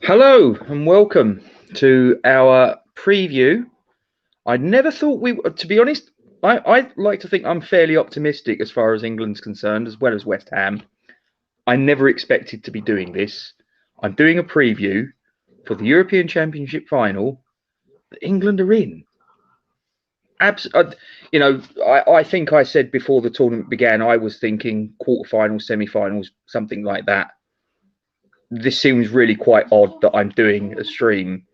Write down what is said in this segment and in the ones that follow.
Hello and welcome to our preview. I never thought to be honest, I like to think I'm fairly optimistic as far as England's concerned, as well as West Ham. I never expected to be doing this. I'm doing a preview for the European Championship final that England are in. I think I said before the tournament began, I was thinking quarterfinals, semi-finals, something like that. This seems really quite odd that I'm doing a stream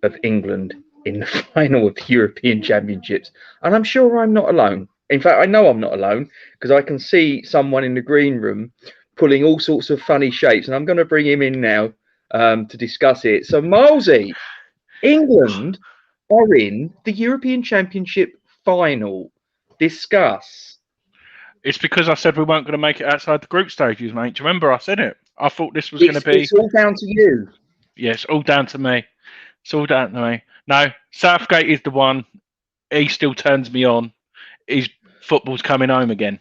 of England in the final of the European Championships. And I'm sure I'm not alone. In fact, I know I'm not alone because I can see someone in the green room pulling all sorts of funny shapes. And I'm going to bring him in now to discuss it. So, Milesy, England are in the European Championship final. Discuss. It's because I said we weren't going to make it outside the group stages, mate. Do you remember I said it? I thought this was going to be... It's all down to you. Yes, all down to me. It's all down to me. No, Southgate is the one. He still turns me on. His football's coming home again.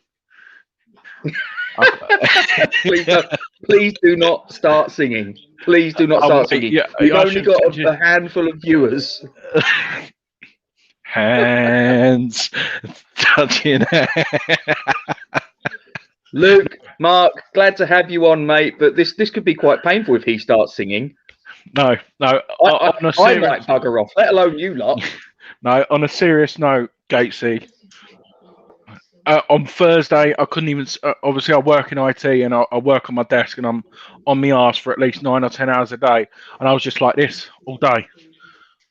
Please do not start singing. Please do not start singing. Yeah, we've only got a handful of viewers. Hands touching. Luke, Mark, glad to have you on, mate. But this could be quite painful if he starts singing. No. I might bugger off, let alone you lot. No, on a serious note, Gatesy. On Thursday, I couldn't even. Obviously, I work in IT and I work on my desk, and I'm on my arse for at least 9 or 10 hours a day, and I was just like this all day.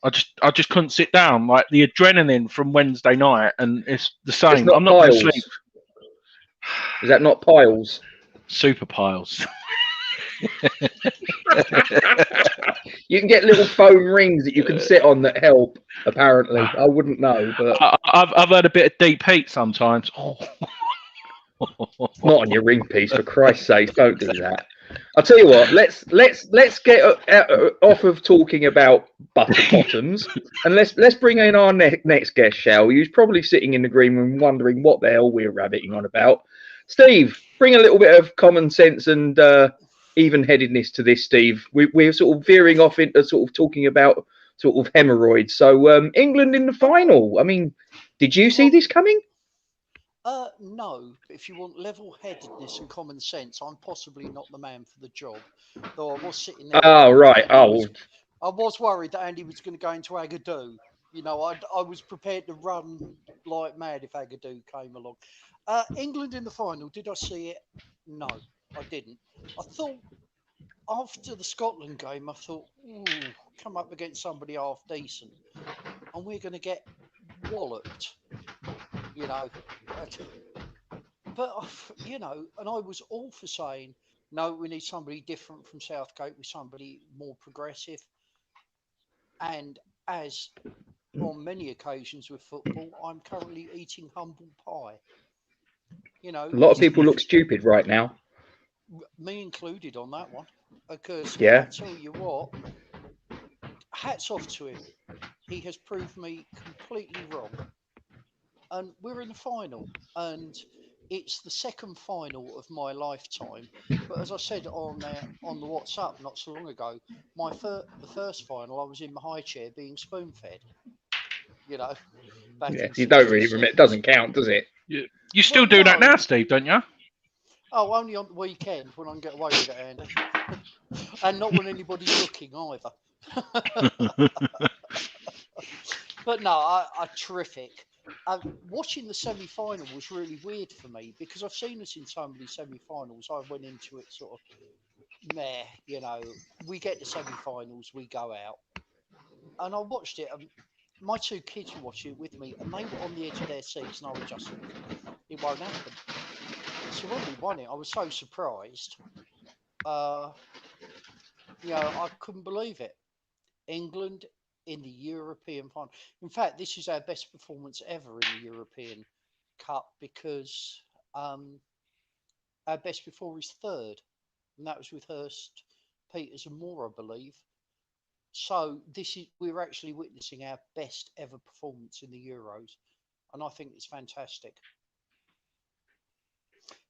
I just couldn't sit down. Like the adrenaline from Wednesday night, and it's the same. I'm not going to sleep. Is that not piles? Super piles. You can get little foam rings that you can sit on that help. Apparently, I wouldn't know, but I've had a bit of deep heat sometimes. Oh. Not on your ring piece, for Christ's sake! Don't do that. I'll tell you what. Let's get off of talking about butter bottoms, and let's bring in our next guest, shall we? Who's probably sitting in the green room wondering what the hell we're rabbiting on about. Steve, bring a little bit of common sense and even-headedness to this, Steve. We're sort of veering off into sort of talking about sort of hemorrhoids. So England in the final. I mean, did you see this coming? No, but if you want level-headedness and common sense, I'm possibly not the man for the job. Though I was sitting there. Oh, right. I was worried that Andy was going to go into Agadoo. You know, I was prepared to run like mad if Agadoo came along. England in the final, did I see it? No, I didn't. I thought after the Scotland game, I thought, come up against somebody half decent, and we're going to get walloped. You know, but you know, and I was all for saying, no, we need somebody different from Southgate, with somebody more progressive. And as on many occasions with football, I'm currently eating humble pie. You know, a lot of people look stupid right now, me included on that one, because yeah. I tell you what, hats off to him. He has proved me completely wrong. And we're in the final, and it's the second final of my lifetime. But as I said on the WhatsApp not so long ago, the first final I was in my high chair being spoon-fed. You know, back in you don't really remember. It doesn't count, does it? You still do that now, Steve, don't you? Oh, only on the weekend when I can get away with it, Andy. And not when anybody's looking either. But no, terrific. Watching the semi-final was really weird for me because I've seen us in so many semi-finals. I went into it sort of meh, you know. We get to semi-finals, we go out, and I watched it. My two kids were watching it with me, and they were on the edge of their seats, and I was just, it won't happen. So when we won it, I was so surprised. You know, I couldn't believe it. England in the European final. In fact, this is our best performance ever in the European Cup because our best before is third, and that was with Hurst, Peters, and Moore, I believe. So we're actually witnessing our best ever performance in the Euros, and I think it's fantastic.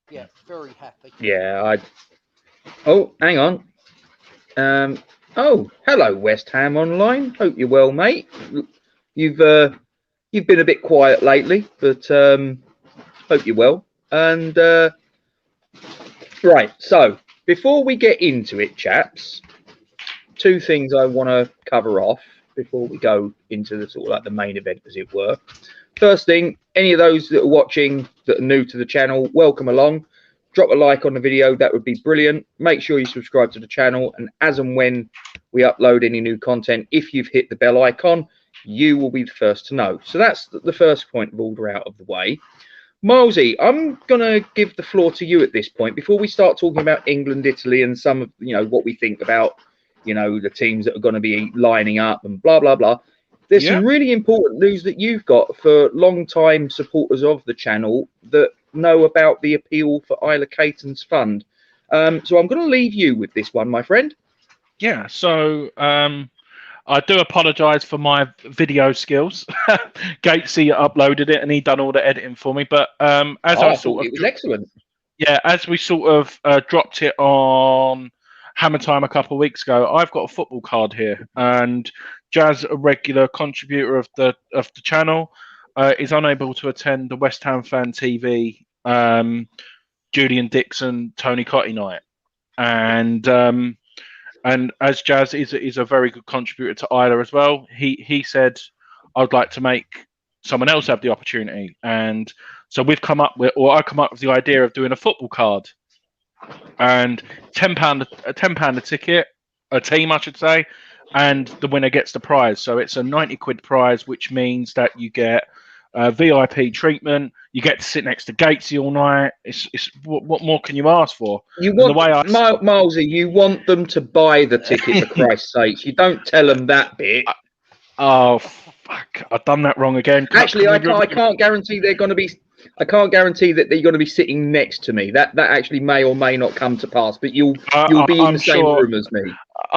Yeah, very happy. Yeah, Oh, hang on. Oh, hello, West Ham Online. Hope you're well, mate. You've been a bit quiet lately, but hope you're well. And right, so before we get into it, chaps, two things I want to cover off before we go into the sort of like the main event, as it were. First thing, any of those that are watching that are new to the channel, welcome along. Drop a like on the video, that would be brilliant. Make sure you subscribe to the channel, and as and when we upload any new content, if you've hit the bell icon, you will be the first to know. So that's the first point of order out of the way. Milesy, I'm going to give the floor to you at this point before we start talking about England, Italy, and some of what we think about the teams that are going to be lining up and blah blah blah. There's some really important news that you've got for long-time supporters of the channel that know about the appeal for Isla Caton's fund. So I'm going to leave you with this one, my friend. Yeah, so I do apologise for my video skills. Gatesy uploaded it and he done all the editing for me. But as I thought it was excellent. Yeah, as we sort of dropped it on Hammer Time a couple of weeks ago, I've got a football card here, and Jazz, a regular contributor of the channel, is unable to attend the West Ham Fan TV Julian Dixon Tony Cottee night, and as Jazz is a very good contributor to Isla as well, he said, I'd like to make someone else have the opportunity, and so I come up with the idea of doing a football card, and £10 a ticket, a team I should say, and the winner gets the prize. So it's a 90 quid prize, which means that you get VIP treatment. You get to sit next to Gatesy all night. It's what more can you ask for? You want Milesy, you want them to buy the ticket for Christ's sake. You don't tell them that bit. Oh fuck! I've done that wrong again. Actually, I can't guarantee they're going to be. I can't guarantee that they're going to be sitting next to me. That actually may or may not come to pass. But you'll be in the same room as me.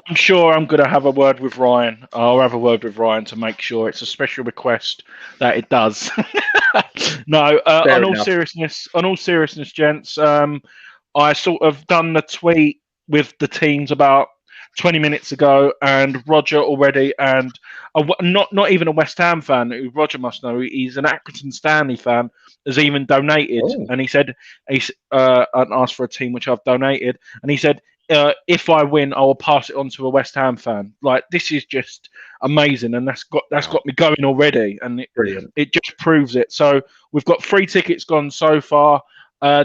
I'm sure I'm going to have a word with Ryan. I'll have a word with Ryan to make sure it's a special request that it does. No, on all seriousness, gents, I sort of done the tweet with the teams about 20 minutes ago, and Roger already, and not even a West Ham fan, who Roger must know, he's an Accrington Stanley fan, has even donated. And he said, asked for a team which I've donated, and he said, if I win, I will pass it on to a West Ham fan. Like, this is just amazing, and that's got me going already, and it just proves it. So we've got 3 tickets gone so far.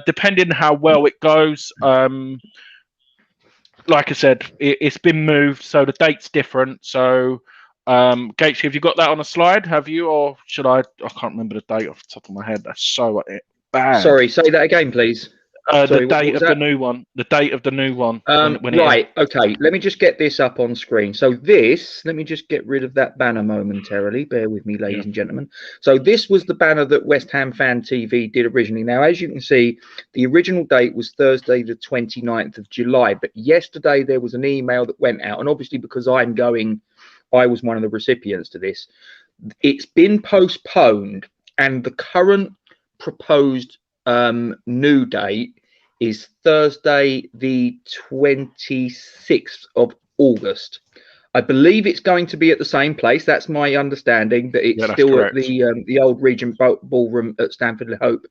Depending how well it goes, like I said, it's been moved, so the date's different. So, Gates, have you got that on a slide? Have you, or should I? I can't remember the date off the top of my head. That's so bad. Sorry, say that again, please. The date of the new one. The date of the new one. Right. Okay. Let me just get this up on screen. So this, let me just get rid of that banner momentarily. Bear with me, ladies and gentlemen. So this was the banner that West Ham Fan TV did originally. Now, as you can see, the original date was Thursday, the 29th of July. But yesterday there was an email that went out, and obviously because I was one of the recipients to this. It's been postponed, and the current proposed new date is Thursday the 26th of August. I believe it's going to be at the same place. That's my understanding, that it's still correct. At the old Regent Ballroom at Stamford Hope,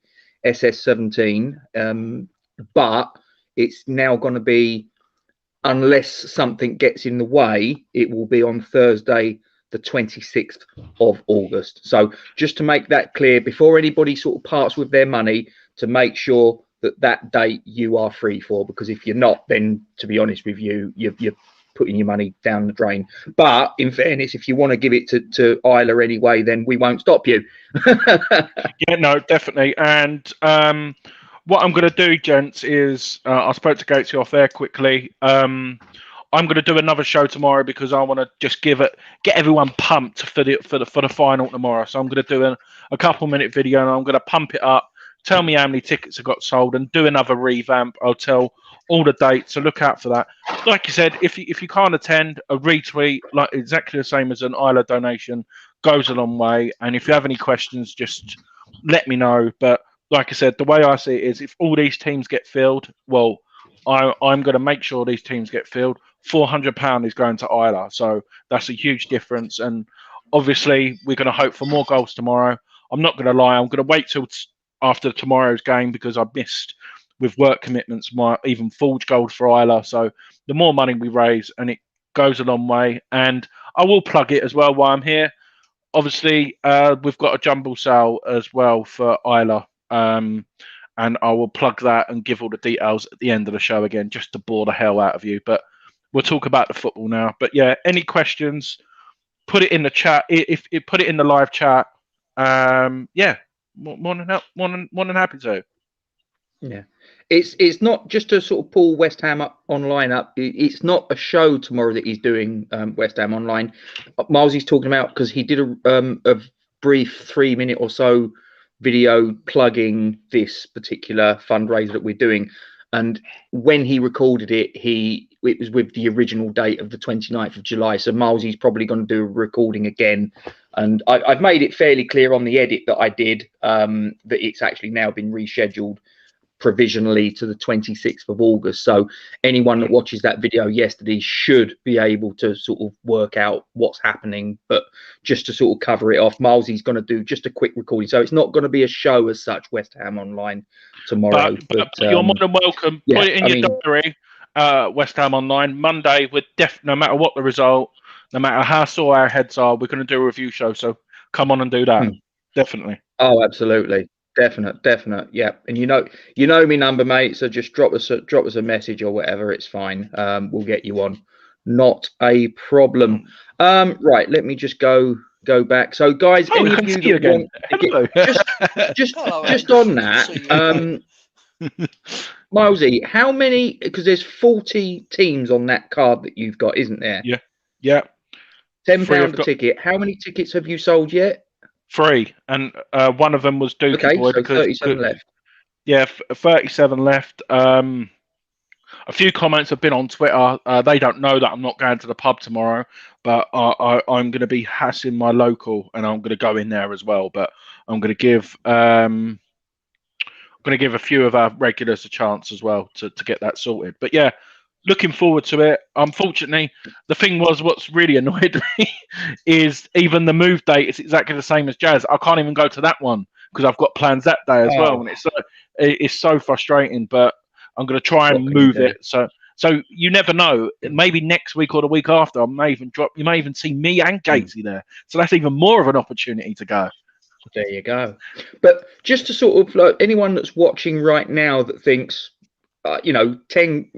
SS17. But it's now going to be, unless something gets in the way, it will be on Thursday the 26th of August. So just to make that clear, before anybody sort of parts with their money, to make sure that date you are free for, because if you're not, then to be honest with you, you're putting your money down the drain. But in fairness, if you want to give it to Isla anyway, then we won't stop you. Yeah, no, definitely. And what I'm going to do, gents, is I spoke to Gatesy off air quickly. I'm going to do another show tomorrow because I want to just get everyone pumped for the final tomorrow. So I'm going to do a couple-minute video, and I'm going to pump it up, tell me how many tickets have got sold, and do another revamp. I'll tell all the dates, so look out for that. Like you said, if you can't attend, a retweet, like exactly the same as an Isla donation, goes a long way. And if you have any questions, just let me know. But like I said, the way I see it is, if all these teams get filled, well, I'm going to make sure these teams get filled. £400 is going to Isla, so that's a huge difference. And obviously, we're going to hope for more goals tomorrow. I'm not going to lie. I'm going to wait till after tomorrow's game because I missed with work commitments my even forged goals for Isla. So the more money we raise, and it goes a long way. And I will plug it as well while I'm here. Obviously, we've got a jumble sale as well for Isla. And I will plug that and give all the details at the end of the show again, just to bore the hell out of you. But we'll talk about the football now. But yeah, any questions, put it in the chat. If put it in the live chat, yeah, more than happy to. Yeah, it's not just to sort of pull West Ham online up. It's not a show tomorrow that he's doing West Ham online. Milesy's talking about, because he did a brief 3-minute or so video plugging this particular fundraiser that we're doing, and when he recorded it, it was with the original date of the 29th of July. So Milesy's probably going to do a recording again, and I've made it fairly clear on the edit that I did that it's actually now been rescheduled provisionally to the 26th of August. So anyone that watches that video yesterday should be able to sort of work out what's happening. But just to sort of cover it off, Milesy's going to do just a quick recording. So it's not going to be a show as such, West Ham Online tomorrow. But you're more than welcome. Yeah, put it in your diary, West Ham Online. Monday, no matter what the result, no matter how sore our heads are, we're going to do a review show. So come on and do that. Definitely. Oh, absolutely. Definite. Yeah. And you know me number, mate. So just drop us a message or whatever. It's fine. We'll get you on. Not a problem. Right. Let me just go back. So guys, any of you that want to get, just on that, Milesy, how many? Because there's 40 teams on that card that you've got, isn't there? Yeah. £10 a ticket. How many tickets have you sold yet? 3, and one of them was Dookie Boy. So 37 left. Yeah, 37 left. A few comments have been on Twitter. They don't know that I'm not going to the pub tomorrow, but I'm going to be hassing my local, and I'm going to go in there as well. But I'm going to give a few of our regulars a chance as well to get that sorted. But yeah, looking forward to it. Unfortunately, the thing was, what's really annoyed me is even the move date is exactly the same as Jazz. I can't even go to that one because I've got plans that day as well, and it's so frustrating. But I'm going to try and move it. So you never know. Maybe next week or the week after, I may even drop. You may even see me and Gatesy there. So that's even more of an opportunity to go. There you go. But just to sort of like anyone that's watching right now that thinks, 10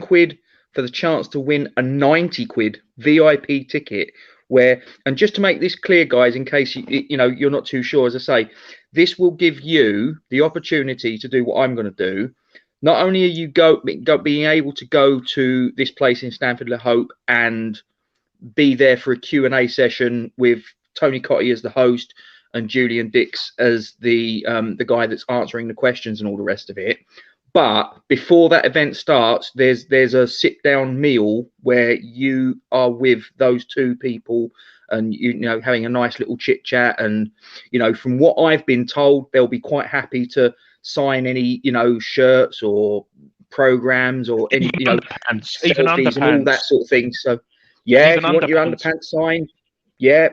quid for the chance to win a 90 quid VIP ticket, and just to make this clear, guys, in case you're not too sure, as I say, this will give you the opportunity to do what I'm going to do. Not only are you being able to go to this place in Stamford-le-Hope and be there for a Q&A session with Tony Cotty as the host and Julian Dix as the guy that's answering the questions and all the rest of it. But before that event starts, there's a sit-down meal where you are with those two people, and having a nice little chit chat. And from what I've been told, they'll be quite happy to sign any shirts or programs or any underpants, even underpants, and all that sort of thing. So yeah, if you want your underpants signed, yeah,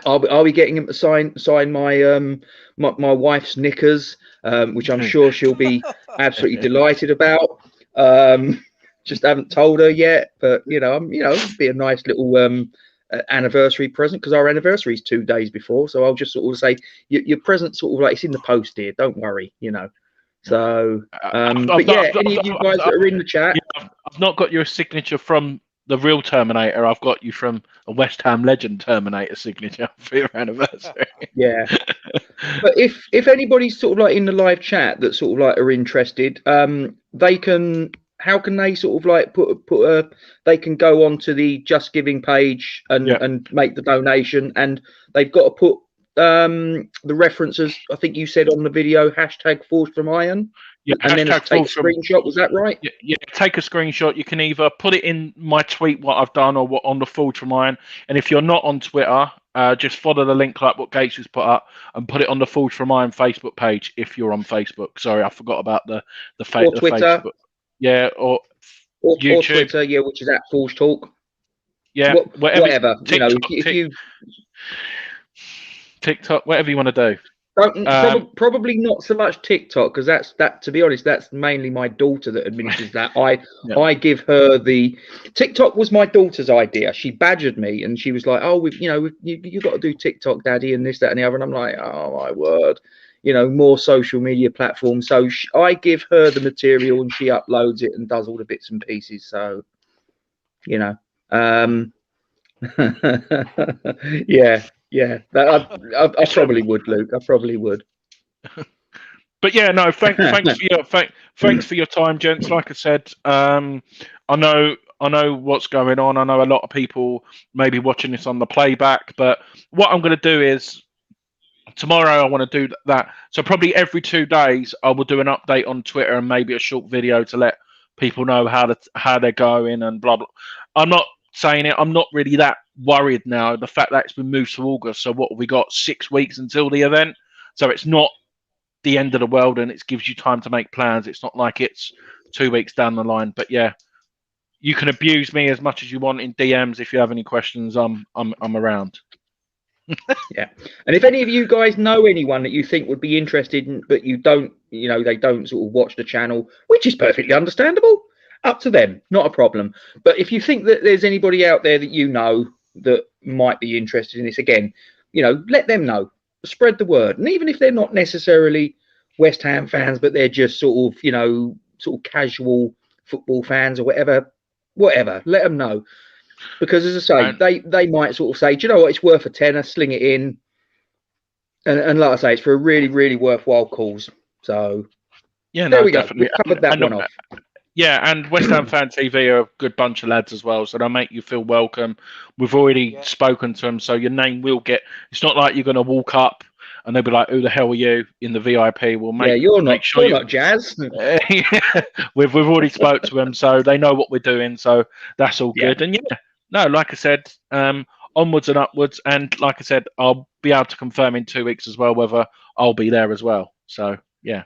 I'll be getting him to sign my my wife's knickers, which I'm sure she'll be absolutely delighted about. Just haven't told her yet, but it'll be a nice little anniversary present, because our anniversary is 2 days before. So I'll just sort of say your present sort of like, it's in the post here, don't worry, So but yeah, any of you guys that are in the chat, I've not got your signature from the real Terminator. I've got you from a West Ham legend Terminator signature for your anniversary. Yeah. But if anybody's sort of like in the live chat that sort of like are interested, how can they sort of like they can go onto the Just Giving page and make the donation, and they've got to put the references, I think you said on the video, #Forged from Iron. Yeah, and then take a screenshot. Was that right? Yeah, take a screenshot. You can either put it in my tweet what I've done, or what on the Forged from Iron. And if you're not on Twitter, just follow the link like what Gates has put up and put it on the Forge from Iron Facebook page if you're on Facebook. Sorry, I forgot about the Or Twitter. Facebook. Yeah, or YouTube. Twitter, yeah, which is at Forge Talk. Yeah, whatever. TikTok, you know, if you TikTok, whatever you want to do. Probably not so much TikTok, because that. To be honest, that's mainly my daughter that administers that. I give her the TikTok was my daughter's idea. She badgered me, and she was like, "Oh, you got to do TikTok, Daddy, and this, that, and the other." And I'm like, "Oh my word." More social media platforms. So I give her the material and she uploads it and does all the bits and pieces. So, yeah. I probably would, Luke. I probably would. But yeah, no. Thanks for your time, gents. Like I said, I know what's going on. I know a lot of people may be watching this on the playback, but what I'm going to do is tomorrow I want to do that. So probably every 2 days I will do an update on Twitter and maybe a short video to let people know how they're going and blah blah. I'm not saying it. I'm not really that worried now. The fact that it's been moved to August. So what have we got? 6 weeks until the event. So it's not the end of the world, and it gives you time to make plans. It's not like it's 2 weeks down the line. But yeah, you can abuse me as much as you want in DMs if you have any questions. I'm around. Yeah, and if any of you guys know anyone that you think would be interested in, but you don't, they don't sort of watch the channel, which is perfectly understandable, up to them, not a problem. But if you think that there's anybody out there that that might be interested in this, again, let them know, spread the word. And even if they're not necessarily West Ham fans, but they're just sort of casual football fans or whatever, let them know. Because as I say, they might sort of say, do you know what, it's worth a tenner, sling it in. And like I say, it's for a really, really worthwhile cause. So yeah, there we go. We've covered that one off. Yeah, and West Ham Fan TV are a good bunch of lads as well, so they'll make you feel welcome. We've already spoken to them, so your name will get. It's not like you're going to walk up and they'll be like, "Who the hell are you?" in the VIP. We'll make. Yeah, you're not Jazz. We've already spoke to them, so they know what we're doing. So that's all good. And no, like I said, onwards and upwards. And like I said, I'll be able to confirm in 2 weeks as well whether I'll be there as well. So yeah.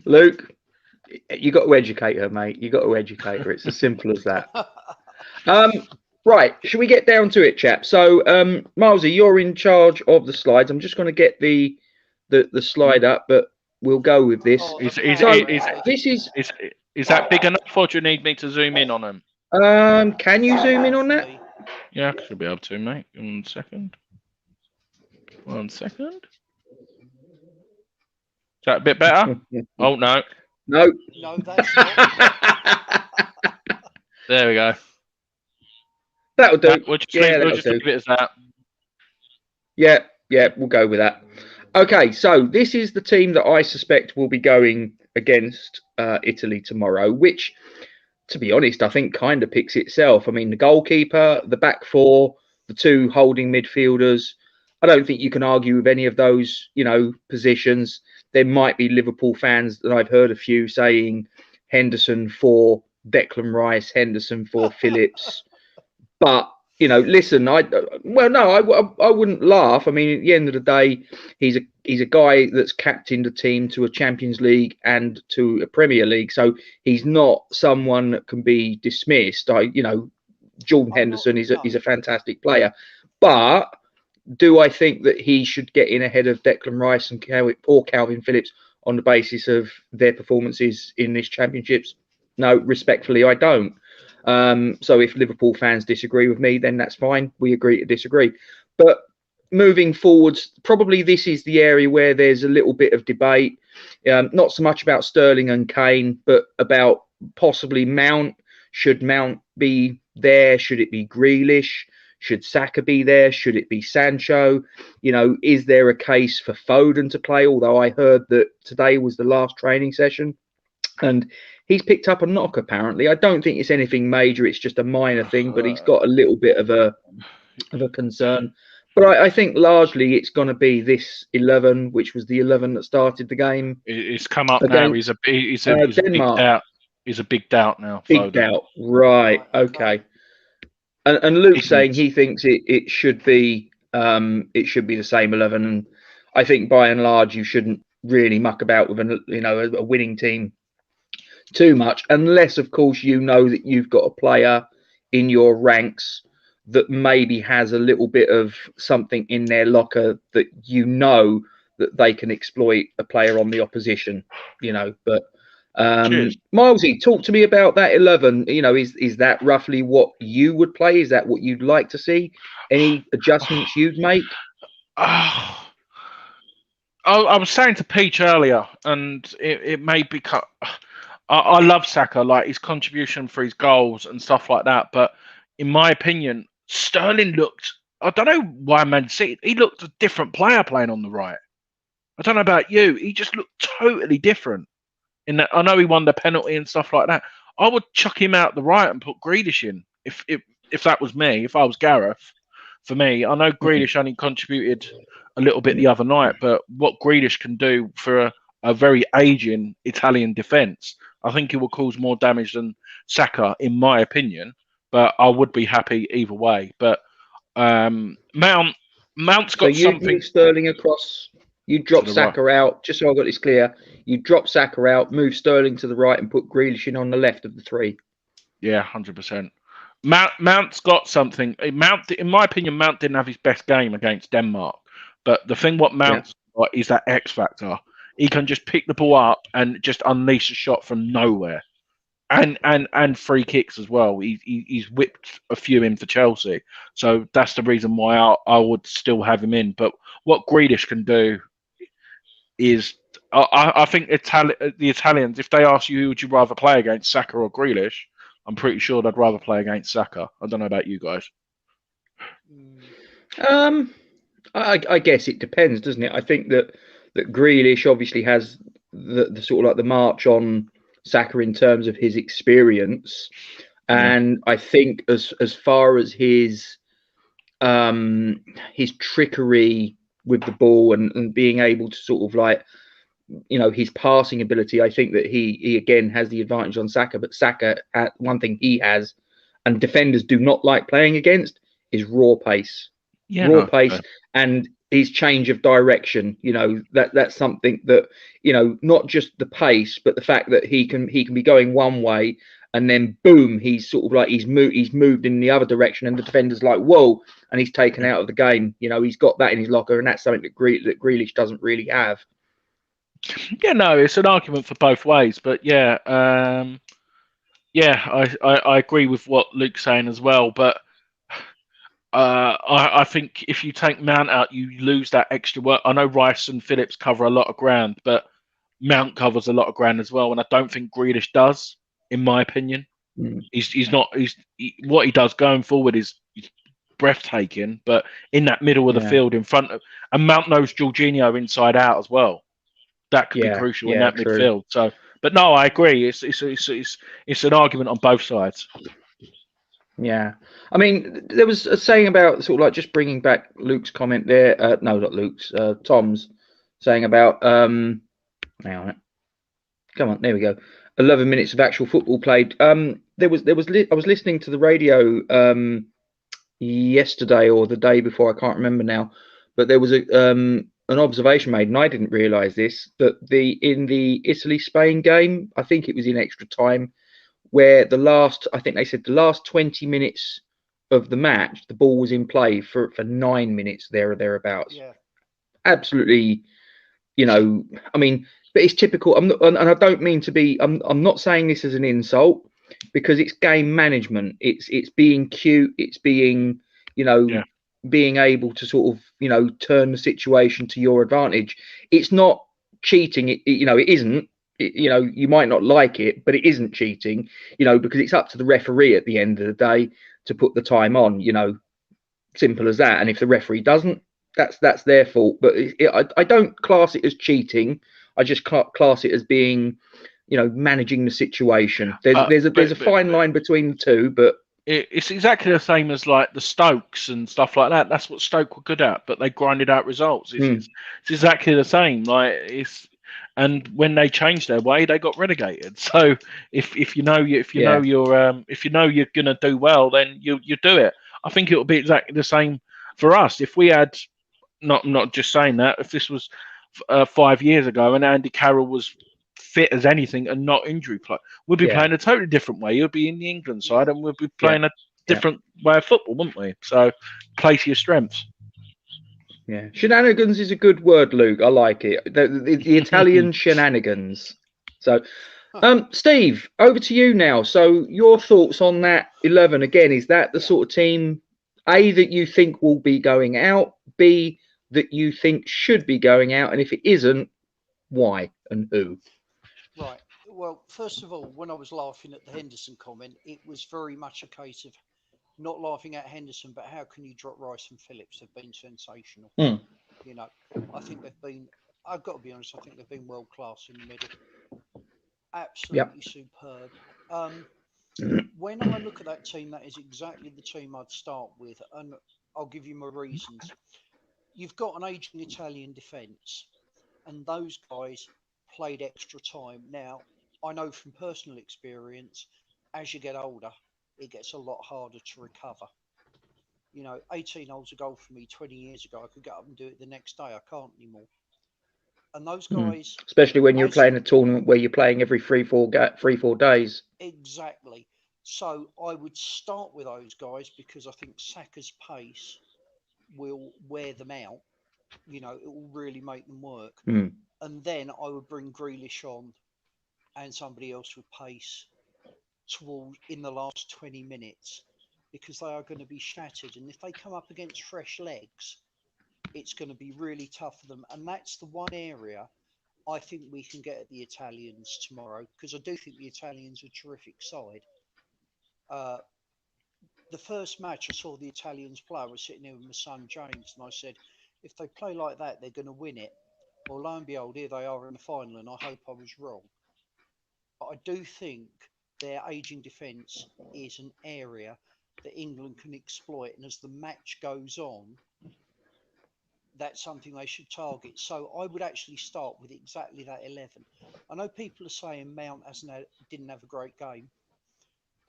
Luke, you got to educate her, mate. You got to educate her. It's as simple as that. Right, should we get down to it, chap? So, Milesy, you're in charge of the slides. I'm just going to get the slide up, but we'll go with this. Is that big enough, or do you need me to zoom in on them? Can you zoom in on that? Yeah, I should be able to, mate. 1 second. 1 second. Is that a bit better? Oh, no. No, that's not. There we go. That'll do. We'll just leave it as that. Yeah, we'll go with that. Okay, so this is the team that I suspect will be going against Italy tomorrow, which, to be honest, I think kind of picks itself. I mean, the goalkeeper, the back four, the two holding midfielders. I don't think you can argue with any of those, positions. There might be Liverpool fans that I've heard a few saying Henderson for Declan Rice, Henderson for Phillips. But, listen, I wouldn't laugh. I mean, at the end of the day, he's a guy that's captained a team to a Champions League and to a Premier League. So he's not someone that can be dismissed. Jordan Henderson is a fantastic player. But do I think that he should get in ahead of Declan Rice and Calvin Phillips on the basis of their performances in this championships? No, respectfully, I don't. So if Liverpool fans disagree with me, then that's fine. We agree to disagree. But moving forwards, probably this is the area where there's a little bit of debate. Not so much about Sterling and Kane, but about possibly Mount. Should Mount be there? Should it be Grealish? Should Saka be there? Should it be Sancho? Is there a case for Foden to play? Although I heard that today was the last training session and he's picked up a knock, apparently. I don't think it's anything major. It's just a minor thing, but he's got a little bit of a concern. But I think largely it's going to be this 11, which was the 11 that started the game. It's come up now. He's a big doubt. He's a big doubt now. Big doubt. Right. Okay. And Luke's saying he thinks it should be the same 11, and I think by and large you shouldn't really muck about with a winning team too much, unless of course you know that you've got a player in your ranks that maybe has a little bit of something in their locker that you know that they can exploit a player on the opposition, but Milesy, talk to me about that 11. Is that roughly what you would play? Is that what you'd like to see? Any adjustments you'd make? I was saying to Peach earlier, and it may become. I love Saka, like his contribution for his goals and stuff like that. But in my opinion, Sterling looked. I don't know why Man City. He looked a different player playing on the right. I don't know about you. He just looked totally different. In that, I know he won the penalty and stuff like that. I would chuck him out the right and put Grealish in if that was me. If I was Gareth, for me, I know Grealish only contributed a little bit the other night, but what Grealish can do for a very aging Italian defence, I think it will cause more damage than Saka, in my opinion. But I would be happy either way. But Mount's got something. Move Sterling across. You drop Saka out. Just so I got this clear, you drop Saka out, move Sterling to the right, and put Grealish in on the left of the three. Yeah, 100%. Mount's got something. Mount, in my opinion, Mount didn't have his best game against Denmark. But the thing what Mount's got is that X factor. He can just pick the ball up and just unleash a shot from nowhere, and free kicks as well. He's whipped a few in for Chelsea, so that's the reason why I would still have him in. But what Grealish can do is, I think the Italians, if they ask you who would you rather play against, Saka or Grealish, I'm pretty sure they'd rather play against Saka. I don't know about you guys. I guess it depends, doesn't it? I think that Grealish obviously has the sort of like the march on Saka in terms of his experience, and I think as far as his trickery with the ball and being able to sort of like, his passing ability, I think that he again has the advantage on Saka. But Saka, one thing he has, and defenders do not like playing against, is raw pace. And his change of direction. That's something that, not just the pace, but the fact that he can be going one way and then boom, he's sort of like he's moved in the other direction, and the defender's like, whoa, and he's taken out of the game. He's got that in his locker, and that's something that Grealish doesn't really have. Yeah, no, it's an argument for both ways, but I agree with what Luke's saying as well. But I think if you take Mount out, you lose that extra work. I know Rice and Phillips cover a lot of ground, but Mount covers a lot of ground as well, and I don't think Grealish does, in my opinion. He's not. What he does going forward is breathtaking, but in that middle of the field, in front of, and Mount knows Jorginho inside out as well. That could be crucial in that midfield. So, but no, I agree. It's an argument on both sides. Yeah, I mean, there was a saying about sort of like just bringing back Luke's comment there. No, not Luke's. Tom's saying about. Hang on, come on, there we go. 11 minutes of actual football played. I was listening to the radio yesterday or the day before, I can't remember now, but there was an observation made, and I didn't realise this, that in the Italy-Spain game, I think it was in extra time, where I think they said the last 20 minutes of the match, the ball was in play for 9 minutes there or thereabouts. Yeah. Absolutely, I mean, but it's typical. And I don't mean to be. I'm not saying this as an insult, because it's game management. It's being cute. It's being being able to sort of turn the situation to your advantage. It's not cheating. It isn't. You might not like it, but it isn't cheating. Because it's up to the referee at the end of the day to put the time on. Simple as that. And if the referee doesn't, that's their fault. But I don't class it as cheating. I just class it as being, managing the situation. There's a fine line between the two, but it's exactly the same as like the Stokes and stuff like that. That's what Stoke were good at, but they grinded out results. It's exactly the same. Like and when they changed their way, they got relegated. So if you know you're gonna do well, then you do it. I think it will be exactly the same for us. If we had not just saying that, if this was 5 years ago and Andy Carroll was fit as anything and not injury play, we'd be playing a totally different way. You'd be in the England side, and we'd be playing a different way of football, wouldn't we? So play to your strengths. Yeah, shenanigans is a good word, Luke. I like it. The Italian shenanigans. So, Steve, over to you now. So, your thoughts on that 11 again? Is that the sort of team, A, that you think will be going out, B, that you think should be going out, and if it isn't, why and who? Right. Well, first of all, when I was laughing at the Henderson comment, it was very much a case of not laughing at Henderson, but how can you drop Rice and Phillips? They've been sensational. You know, I think they've been, I've got to be honest, I think they've been world class in the middle. Absolutely superb. When I look at that team, that is exactly the team I'd start with, and I'll give you my reasons. You've got an aging Italian defence, and those guys played extra time. Now, I know from personal experience, as you get older, it gets a lot harder to recover. 18 holes of golf for me 20 years ago, I could get up and do it the next day. I can't anymore. And those guys, especially when you're playing a tournament where you're playing every 3-4 days. Exactly. So I would start with those guys because I think Saka's pace will wear them out. It will really make them work. And then I would bring Grealish on and somebody else with pace in the last 20 minutes, because they are going to be shattered. And if they come up against fresh legs, it's going to be really tough for them. And that's the one area I think we can get at the Italians tomorrow, because I do think the Italians are a terrific side. The first match I saw the Italians play, I was sitting here with my son James, and I said, if they play like that, they're going to win it. Well, lo and behold, here they are in the final, and I hope I was wrong. But I do think their ageing defence is an area that England can exploit, and as the match goes on, that's something they should target. So I would actually start with exactly that 11. I know people are saying Mount didn't have a great game.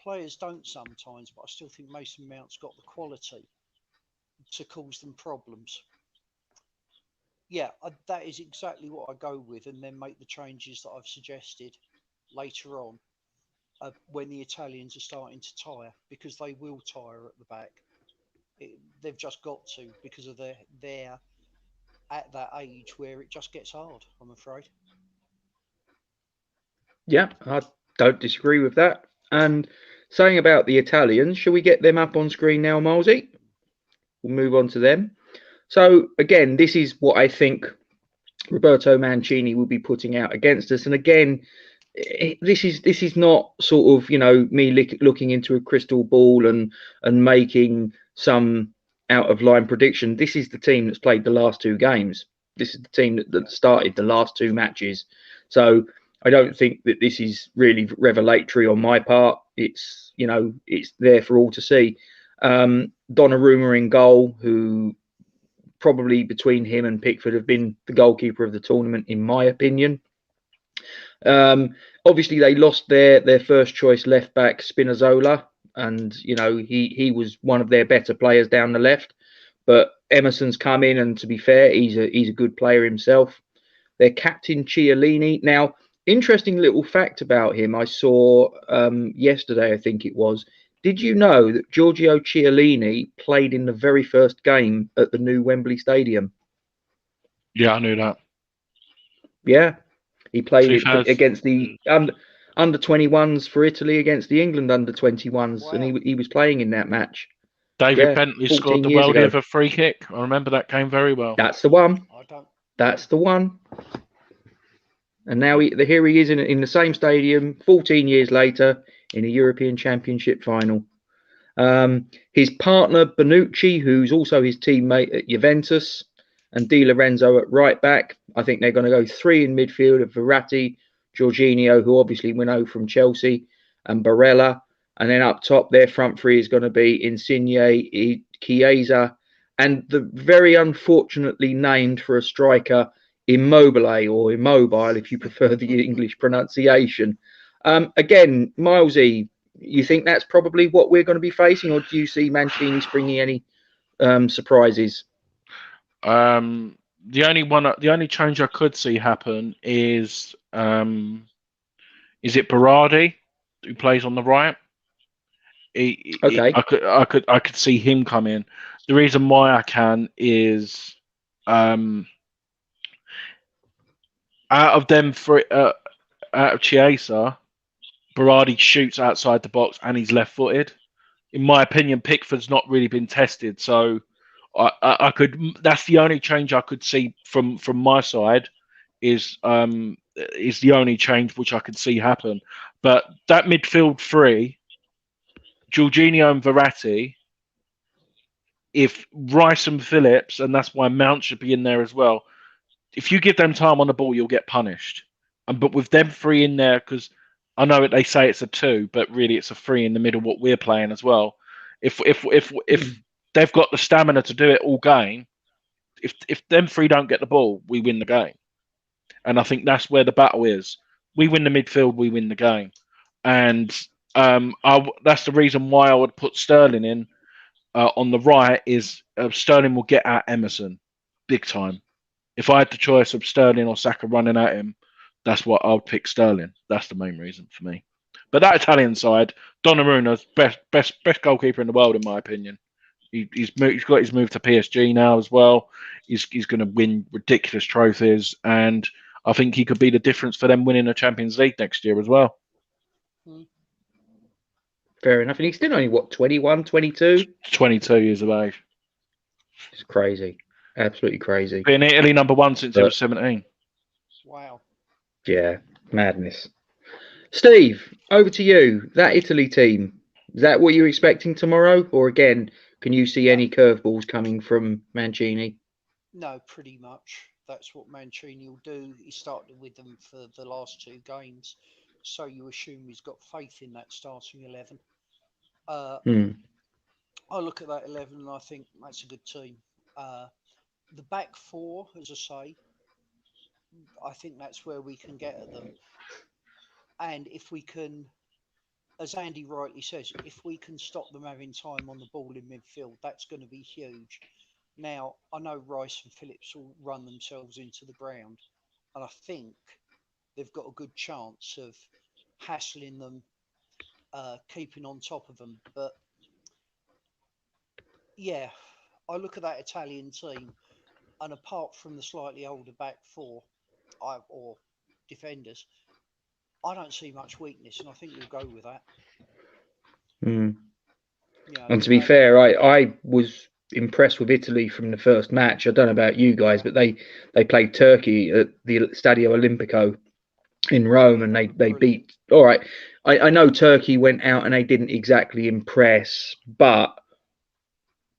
Players don't sometimes, but I still think Mason Mount's got the quality to cause them problems. Yeah, that is exactly what I go with, and then make the changes that I've suggested later on when the Italians are starting to tire, because they will tire at the back. They've just got to, because of they're at that age where it just gets hard, I'm afraid. Yeah, I don't disagree with that. And saying about the Italians, shall we get them up on screen now, Milesy? We'll move on to them. So again, this is what I think Roberto Mancini will be putting out against us. And again, this is not sort of me looking into a crystal ball and making some out of line prediction. This is the team that's played the last 2 games. This is the team that started the last 2 matches. So I don't think that this is really revelatory on my part. It's it's there for all to see. Donnarumma in goal, who probably between him and Pickford have been the goalkeeper of the tournament, in my opinion. Obviously, they lost their first choice left back Spinazzola, and he was one of their better players down the left. But Emerson's come in, and to be fair, he's a good player himself. Their captain Chiellini. Now, interesting little fact about him I saw yesterday, I think it was. Did you know that Giorgio Chiellini played in the very first game at the new Wembley Stadium? Yeah, I knew that. Yeah, he played against the under 21s for Italy against the England under 21s, wow. And he was playing in that match. David Bentley scored the world ever free kick. I remember that game very well. That's the one. That's the one. And now here he is in the same stadium 14 years later in a European Championship final. His partner Bonucci, who's also his teammate at Juventus, and Di Lorenzo at right back. I think they're going to go 3 in midfield of Verratti, Jorginho, who obviously we know from Chelsea, and Barella. And then up top, their front 3 is going to be Insigne, Chiesa, and the very unfortunately named for a striker, Immobile or Immobile, if you prefer the English pronunciation. Again, Milesy, you think that's probably what we're going to be facing, or do you see Mancini springing any surprises? The only change I could see happen is it Berardi who plays on the right? Okay. I could see him come in. The reason why I can is out of them out of Chiesa, Berardi shoots outside the box and he's left-footed. In my opinion, Pickford's not really been tested, so I could. That's the only change I could see from my side. Is the only change which I could see happen. But that midfield three, Jorginho and Verratti, if Rice and Phillips, and that's why Mount should be in there as well. If you give them time on the ball, you'll get punished. But with them three in there, because I know they say it's a 2, but really it's a 3 in the middle. What we're playing as well. If they've got the stamina to do it all game, if them three don't get the ball, we win the game. And I think that's where the battle is. We win the midfield, we win the game. And that's the reason why I would put Sterling in on the right. Is Sterling will get at Emerson big time. If I had the choice of Sterling or Saka running at him, that's what I would pick. Sterling. That's the main reason for me. But that Italian side, Donnarumma's best goalkeeper in the world, in my opinion. He's got his move to PSG now as well. He's going to win ridiculous trophies, and I think he could be the difference for them winning the Champions League next year as well. Fair enough. And he's still only, what, 21, 22? 22 years of age. It's crazy. Absolutely crazy. Been Italy #1 since he was 17. Wow. Yeah, madness. Steve, over to you. That Italy team, is that what you're expecting tomorrow? Or again, can you see any curveballs coming from Mancini? No, pretty much. That's what Mancini will do. He started with them for the last 2 games, so you assume he's got faith in that starting 11. I look at that 11 and I think that's a good team. The back 4, as I say, I think that's where we can get at them. And if we can, as Andy rightly says, if we can stop them having time on the ball in midfield, that's going to be huge. Now, I know Rice and Phillips will run themselves into the ground, and I think they've got a good chance of hassling them, keeping on top of them. But yeah, I look at that Italian team, and apart from the slightly older back 4 or defenders, I don't see much weakness, and I think we'll go with that. Yeah, and to be fair, I was impressed with Italy from the first match. I don't know about you guys, but they played Turkey at the Stadio Olimpico in Rome, and they beat. All right, I know Turkey went out and they didn't exactly impress, but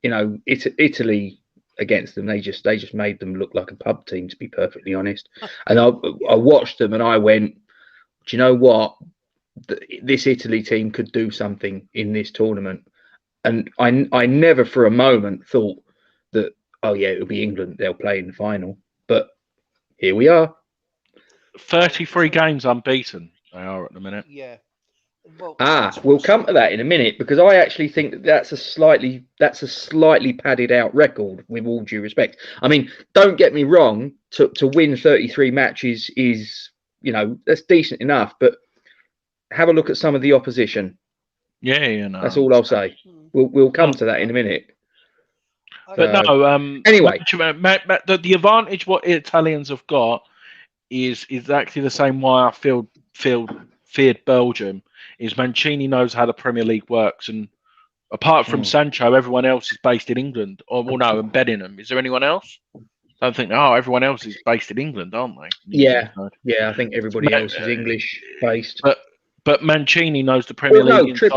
you know, Italy against them, they just made them look like a pub team, to be perfectly honest. And I watched them and I went, do you know what? This Italy team could do something in this tournament. And I never for a moment thought that, oh yeah, it'll be England, they'll play in the final. But here we are. 33 games unbeaten they are at the minute. Yeah. Well, we'll come to that in a minute, because I actually think that that's a slightly padded out record, with all due respect. I mean, don't get me wrong, to win 33 matches is, you know, that's decent enough, but have a look at some of the opposition. Yeah, no. That's all I'll say. We'll come to that in a minute. But anyway, the advantage what Italians have got is exactly the same why I feared Belgium. Is Mancini knows how the Premier League works, and apart from Sancho, everyone else is based in England. Or well, no, and Bellingham. Is there anyone else? I don't think. Oh, everyone else is based in England, aren't they? Yeah, I think everybody else is English based. But Mancini knows the Premier League. No,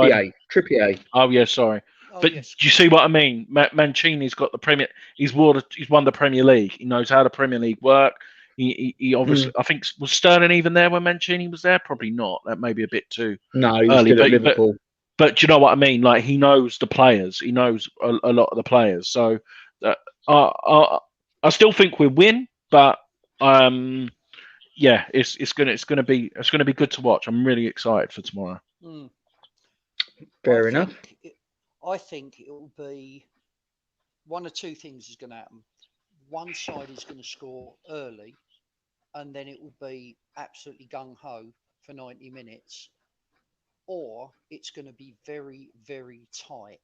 Trippier. Oh yeah, sorry. But yes. Do you see what I mean? Mancini's got the Premier. He's won the Premier League. He knows how the Premier League work. He obviously. I think, was Sterling even there when Mancini was there? Probably not. That may be a bit too early. He was still at Liverpool. But do you know what I mean? Like, he knows the players. He knows a lot of the players. So I still think we win, but Yeah, it's gonna be good to watch. I'm really excited for tomorrow. Fair enough. I think it will be one of two things is going to happen. One side is going to score early, and then it will be absolutely gung ho for 90 minutes, or it's going to be very, very tight,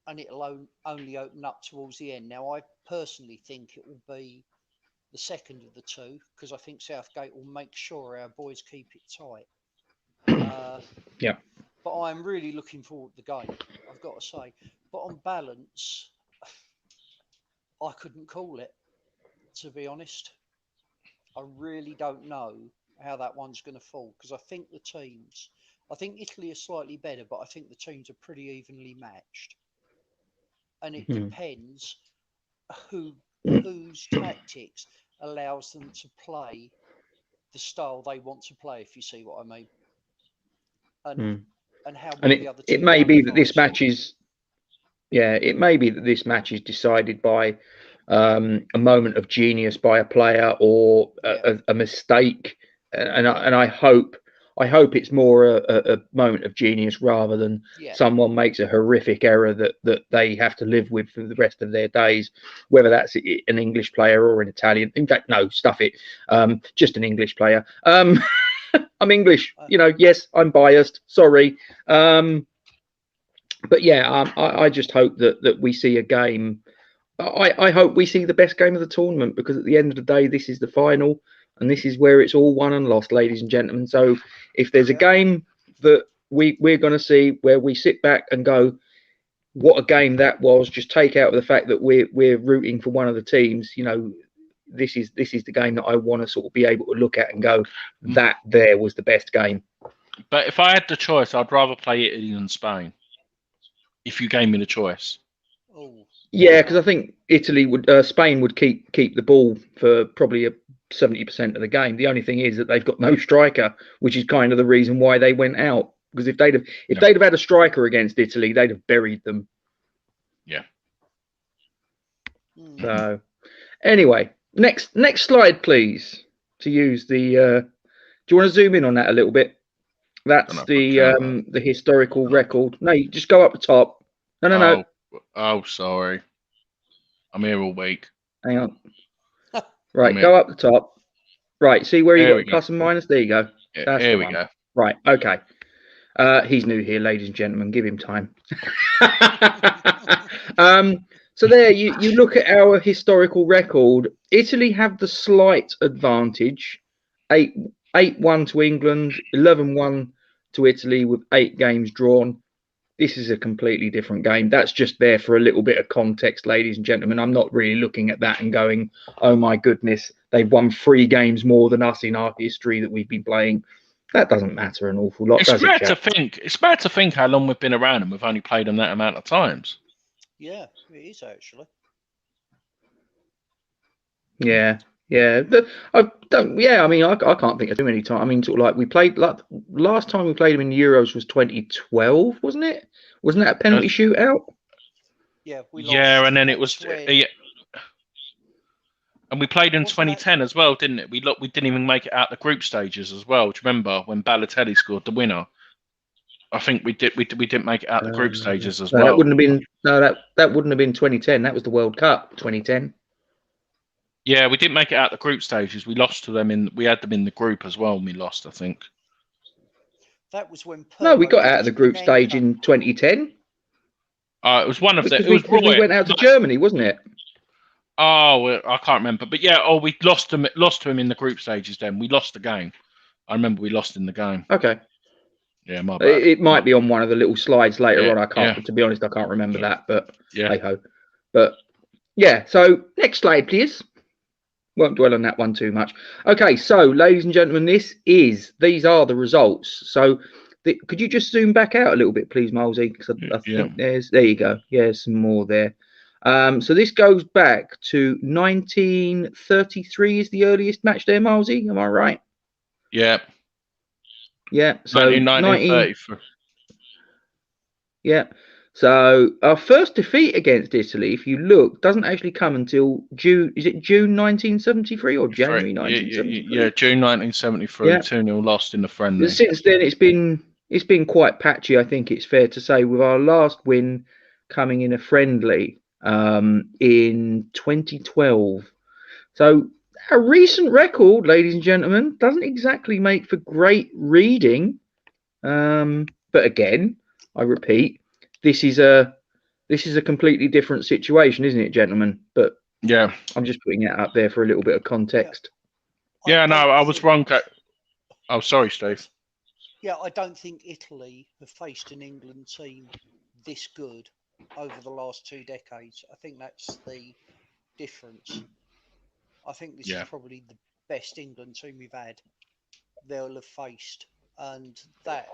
and it'll only open up towards the end. Now, I personally think it will be the second of the two, because I think Southgate will make sure our boys keep it tight. Yeah. But I'm really looking forward to the game, I've got to say. But on balance, I couldn't call it, to be honest. I really don't know how that one's going to fall, because I think Italy are slightly better, but I think the teams are pretty evenly matched. And it depends whose tactics allows them to play the style they want to play, if you see what I mean. And how well the other two it may be that this plays. match is it may be that this match is decided by a moment of genius by a player or a mistake, and I hope it's more a moment of genius rather than someone makes a horrific error that they have to live with for the rest of their days, whether that's an English player or an Italian. In fact, no, stuff it, just an English player. I'm English, yes, I'm biased, sorry. But yeah, I just hope that we see a game. I hope we see the best game of the tournament, because at the end of the day, this is the final, and this is where it's all won and lost, ladies and gentlemen. So if there's a game that we're going to see where we sit back and go, what a game that was, just take out the fact that we're rooting for one of the teams, this is the game that I want to sort of be able to look at and go, that there was the best game. But if I had the choice, I'd rather play Italy than Spain. If you gave me the choice. Yeah, because I think Spain would keep the ball for probably 70% of the game. The only thing is that they've got no striker, which is kind of the reason why they went out. Because if they'd have had a striker against Italy, they'd have buried them. Yeah. So, anyway, next slide, please. To use the, do you want to zoom in on that a little bit? That's the historical record. No, you just go up the top. No. Oh, sorry. I'm here all week. Hang on. Right, go up the top. Right, see where you got plus and minus? There you go. That's here we go. Right, okay. He's new here, ladies and gentlemen. Give him time. So there, you look at our historical record. Italy have the slight advantage. 8-1 to England, 11-1 to Italy with 8 games drawn. This is a completely different game. That's just there for a little bit of context, ladies and gentlemen. I'm not really looking at that and going, oh my goodness, they've won 3 games more than us in our history that we've been playing. That doesn't matter an awful lot, does it? It's mad to think how long we've been around and we've only played them that amount of times. Yeah, it is actually. Yeah. I can't think of too many times. I mean, sort of like we played, last time we played them in the Euros was 2012, wasn't it? Wasn't that a penalty shootout? Yeah, we lost. Yeah, and then it was. And we played in 2010 as well, didn't it? We didn't even make it out the group stages as well. Do you remember when Balotelli scored the winner? I think we didn't make it out the group stages as well. That wouldn't have been that wouldn't have been 2010. That was the World Cup 2010. Yeah, we didn't make it out the group stages. We lost to them we had them in the group as well, and we lost, I think. That was when. No, we got out of the group stage in 2010. It was one of the. We went out to Germany, wasn't it? Oh, I can't remember, but yeah. We lost to him in the group stages. Then we lost the game. I remember we lost in the game. Okay. Yeah, my bad. It might be on one of the little slides later on. I can't. To be honest, I can't remember that. But hey ho. But yeah. So next slide, please. Won't dwell on that one too much. Okay, so ladies and gentlemen, these are the results. So could you just zoom back out a little bit, please, Milesy? Because I think there you go. Yeah, some more there. So this goes back to 1933 is the earliest match there, Milesy. Am I right? Yeah. Yeah. So 1933. Yeah. So our first defeat against Italy, if you look, doesn't actually come until June. Is it June 1973 or January Yeah, 1973? June 1973, Yeah. 2-0 lost in the friendly. Since then, it's been quite patchy. I think it's fair to say, with our last win coming in a friendly in 2012. So a recent record, ladies and gentlemen, doesn't exactly make for great reading. But again, I repeat, this is a completely different situation, isn't it, gentlemen? But Yeah. I'm just putting it up there for a little bit of context. Yeah, no, I was wrong. Oh, sorry, Steve. Yeah, I don't think Italy have faced an England team this good over the last 2 decades. I think that's the difference. I think this is probably the best England team we've had they'll have faced, and that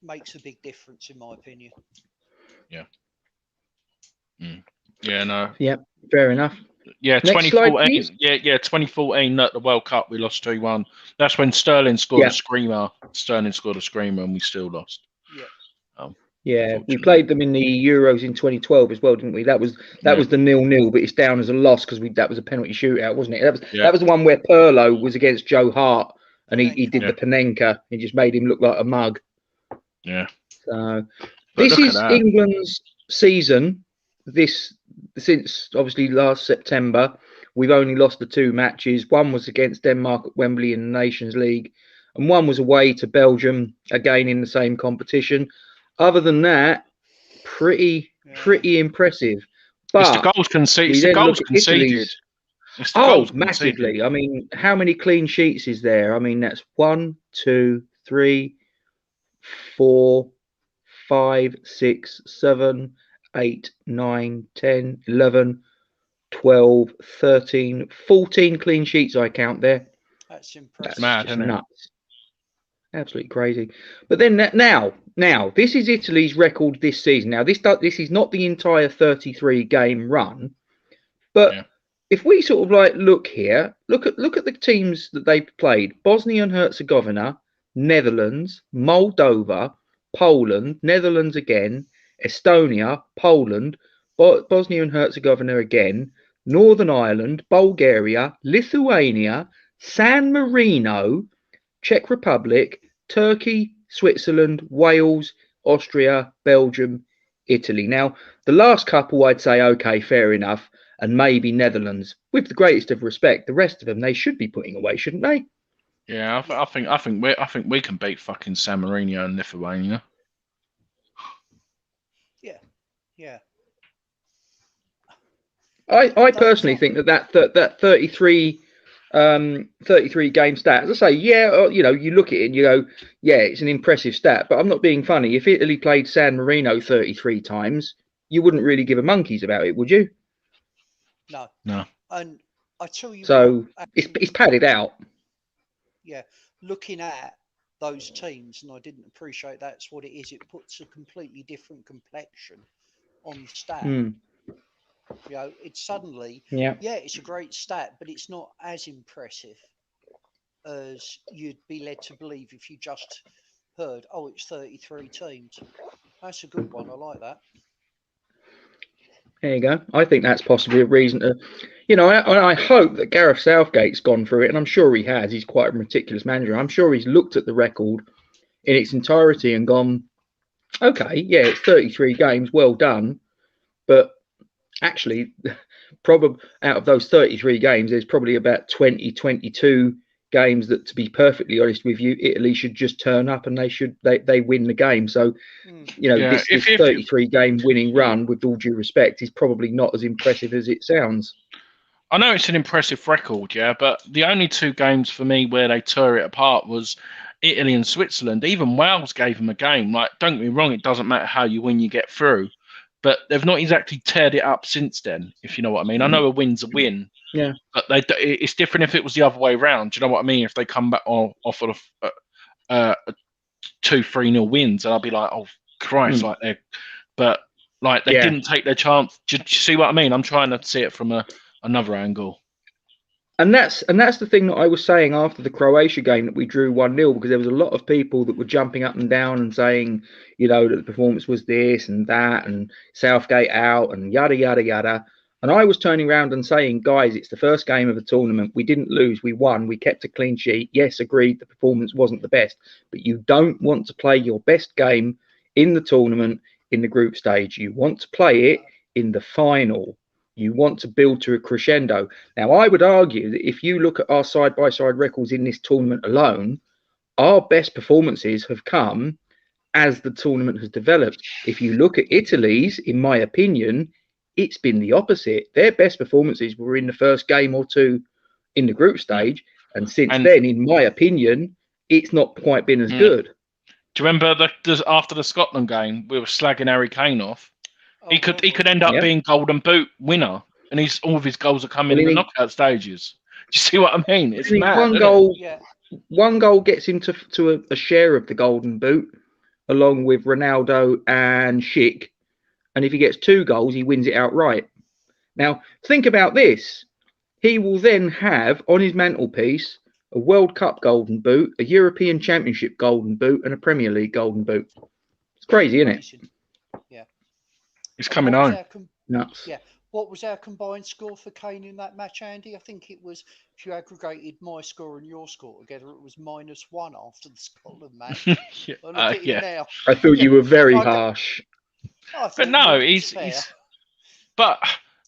makes a big difference in my opinion. Yeah. Yeah, no. Yeah, fair enough. Yeah, Next 2014. slide, Yeah, 2014 at the World Cup we lost 2-1. That's when Sterling scored a screamer. Sterling scored a screamer, and we still lost. Yeah. Yeah, we played them in the Euros in 2012 as well, didn't we? That was the 0-0, but it's down as a loss because that was a penalty shootout, wasn't it? That was the one where Pirlo was against Joe Hart, and he did the Panenka. He just made him look like a mug. Yeah. So this is England's season. Since obviously last September, we've only lost the 2 matches. One was against Denmark at Wembley in the Nations League, and one was away to Belgium, again in the same competition. Other than that, pretty impressive. But it's the goals conceded. Massively. I mean, how many clean sheets is there? I mean, that's 1, 2, 3, 4, 5, 6, 7, 8, 9, 10, 11, 12, 13, 14 clean sheets I count there. That's impressive. That's mad, just nuts. Absolutely crazy. But then now, this is Italy's record this season. Now, this is not the entire 33 game run, but if we sort of like look here, look at the teams that they played: Bosnia and Herzegovina, Netherlands, Moldova, Poland, Netherlands again, Estonia, Poland, Bosnia and Herzegovina again, Northern Ireland, Bulgaria, Lithuania, San Marino, Czech Republic, Turkey, Switzerland, Wales, Austria, Belgium, Italy. Now, the last couple I'd say, okay, fair enough, and maybe Netherlands. With the greatest of respect, the rest of them they should be putting away, shouldn't they? Yeah, I think we can beat fucking San Marino and Lithuania. Yeah. I personally think that 33 game stat, as I say, you look at it and you go, yeah, it's an impressive stat, but I'm not being funny. If Italy played San Marino 33 times, you wouldn't really give a monkeys about it, would you? No. And I tell you so what, it's padded out. Yeah, looking at those teams, and I didn't appreciate that's what it is. It puts a completely different complexion on the stat. You know, it's suddenly, it's a great stat, but it's not as impressive as you'd be led to believe if you just heard, oh, it's 33 teams. That's a good one. I like that. There you go. I think that's possibly a reason to, I hope that Gareth Southgate's gone through it, and I'm sure he has. He's quite a meticulous manager. I'm sure he's looked at the record in its entirety and gone, okay, yeah, it's 33 games, well done, but actually, probably out of those 33 games, there's probably about 22 games that, to be perfectly honest with you, Italy should just turn up and they win the game. So, this 33 game winning run, with all due respect, is probably not as impressive as it sounds. I know it's an impressive record, but the only 2 games for me where they tore it apart was Italy and Switzerland. Even Wales gave them a game. Like, don't get me wrong, it doesn't matter how you win, you get through. But they've not exactly teared it up since then, if you know what I mean. I know a win's a win. Yeah. But it's different if it was the other way around. Do you know what I mean? If they come back off of 2-3-0 wins, and I'll be like, oh, Christ, they didn't take their chance. Do you see what I mean? I'm trying to see it from another angle. And that's the thing that I was saying after the Croatia game, that we drew 1-0, because there was a lot of people that were jumping up and down and saying, you know, that the performance was this and that and Southgate out and yada yada yada. And I was turning around and saying, guys, it's the first game of the tournament. We didn't lose, we won, we kept a clean sheet. Yes, agreed, the performance wasn't the best, but you don't want to play your best game in the tournament in the group stage. You want to play it in the final. You want to build to a crescendo. Now, I would argue that if you look at our side-by-side records in this tournament alone, our best performances have come as the tournament has developed. If you look at Italy's, in my opinion, it's been the opposite. Their best performances were in the first game or two in the group stage, and since then, in my opinion, it's not quite been as good. Do you remember after the Scotland game, we were slagging Harry Kane off? He could end up being Golden Boot winner, and all of his goals are coming in the knockout stages. Do you see what I mean? It's mad. One goal gets him to a share of the Golden Boot, along with Ronaldo and Schick. And if he gets 2 goals, he wins it outright. Now, think about this. He will then have on his mantelpiece a World Cup Golden Boot, a European Championship Golden Boot, and a Premier League Golden Boot. It's crazy, isn't it? Yeah. It's coming on. Nuts. Yeah. What was our combined score for Kane in that match, Andy? I think it was, if you aggregated my score and your score together, it was -1 after the Scotland match. Yeah. I thought you were very harsh. But no, he's. But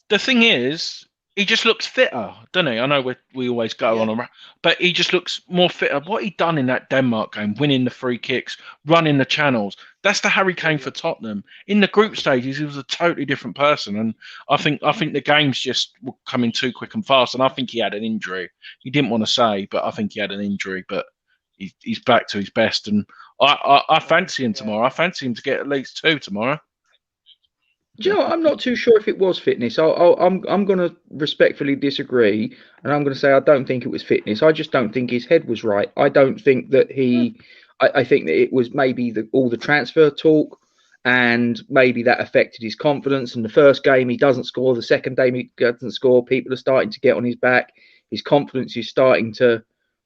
the thing is, he just looks fitter, doesn't he? I know we always go on, but he just looks more fitter. What he done in that Denmark game, winning the free kicks, running the channels, that's the Harry Kane for Tottenham. In the group stages, he was a totally different person, and I think the games just were coming too quick and fast. And I think he had an injury. He didn't want to say, but I think he had an injury. But he's back to his best, and I fancy him tomorrow. I fancy him to get at least 2 tomorrow. Do you know, I'm not too sure if it was fitness. I'm going to respectfully disagree, and I'm going to say I don't think it was fitness. I just don't think his head was right. I don't think that he. I think that it was maybe all the transfer talk, and maybe that affected his confidence. And the first game he doesn't score, the second game he doesn't score. People are starting to get on his back. His confidence is starting to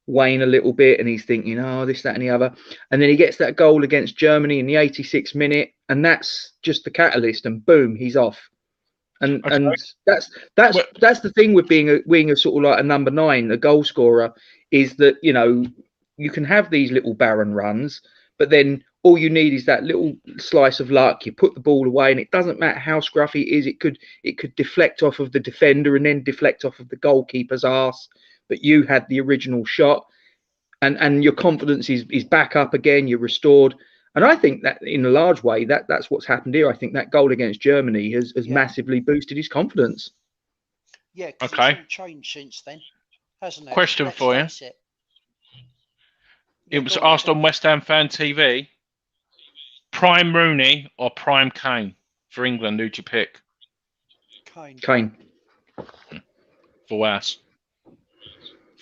wane a little bit, and he's thinking, oh, this, that, and the other. And then he gets that goal against Germany in the 86th minute, and that's just the catalyst, and boom, he's off. And that's the thing with being a sort of like a number 9, a goal scorer, is that, you know, you can have these little barren runs, but then all you need is that little slice of luck. You put the ball away, and it doesn't matter how scruffy it is. It could deflect off of the defender and then deflect off of the goalkeeper's arse. But you had the original shot, and your confidence is back up again. You're restored, and I think that in a large way that's what's happened here. I think that goal against Germany has massively boosted his confidence. Yeah, okay. It's all changed since then, hasn't it? Question for you. It was asked on West Ham Fan TV: Prime Rooney or Prime Kane for England? Who'd you pick? Kane. For us.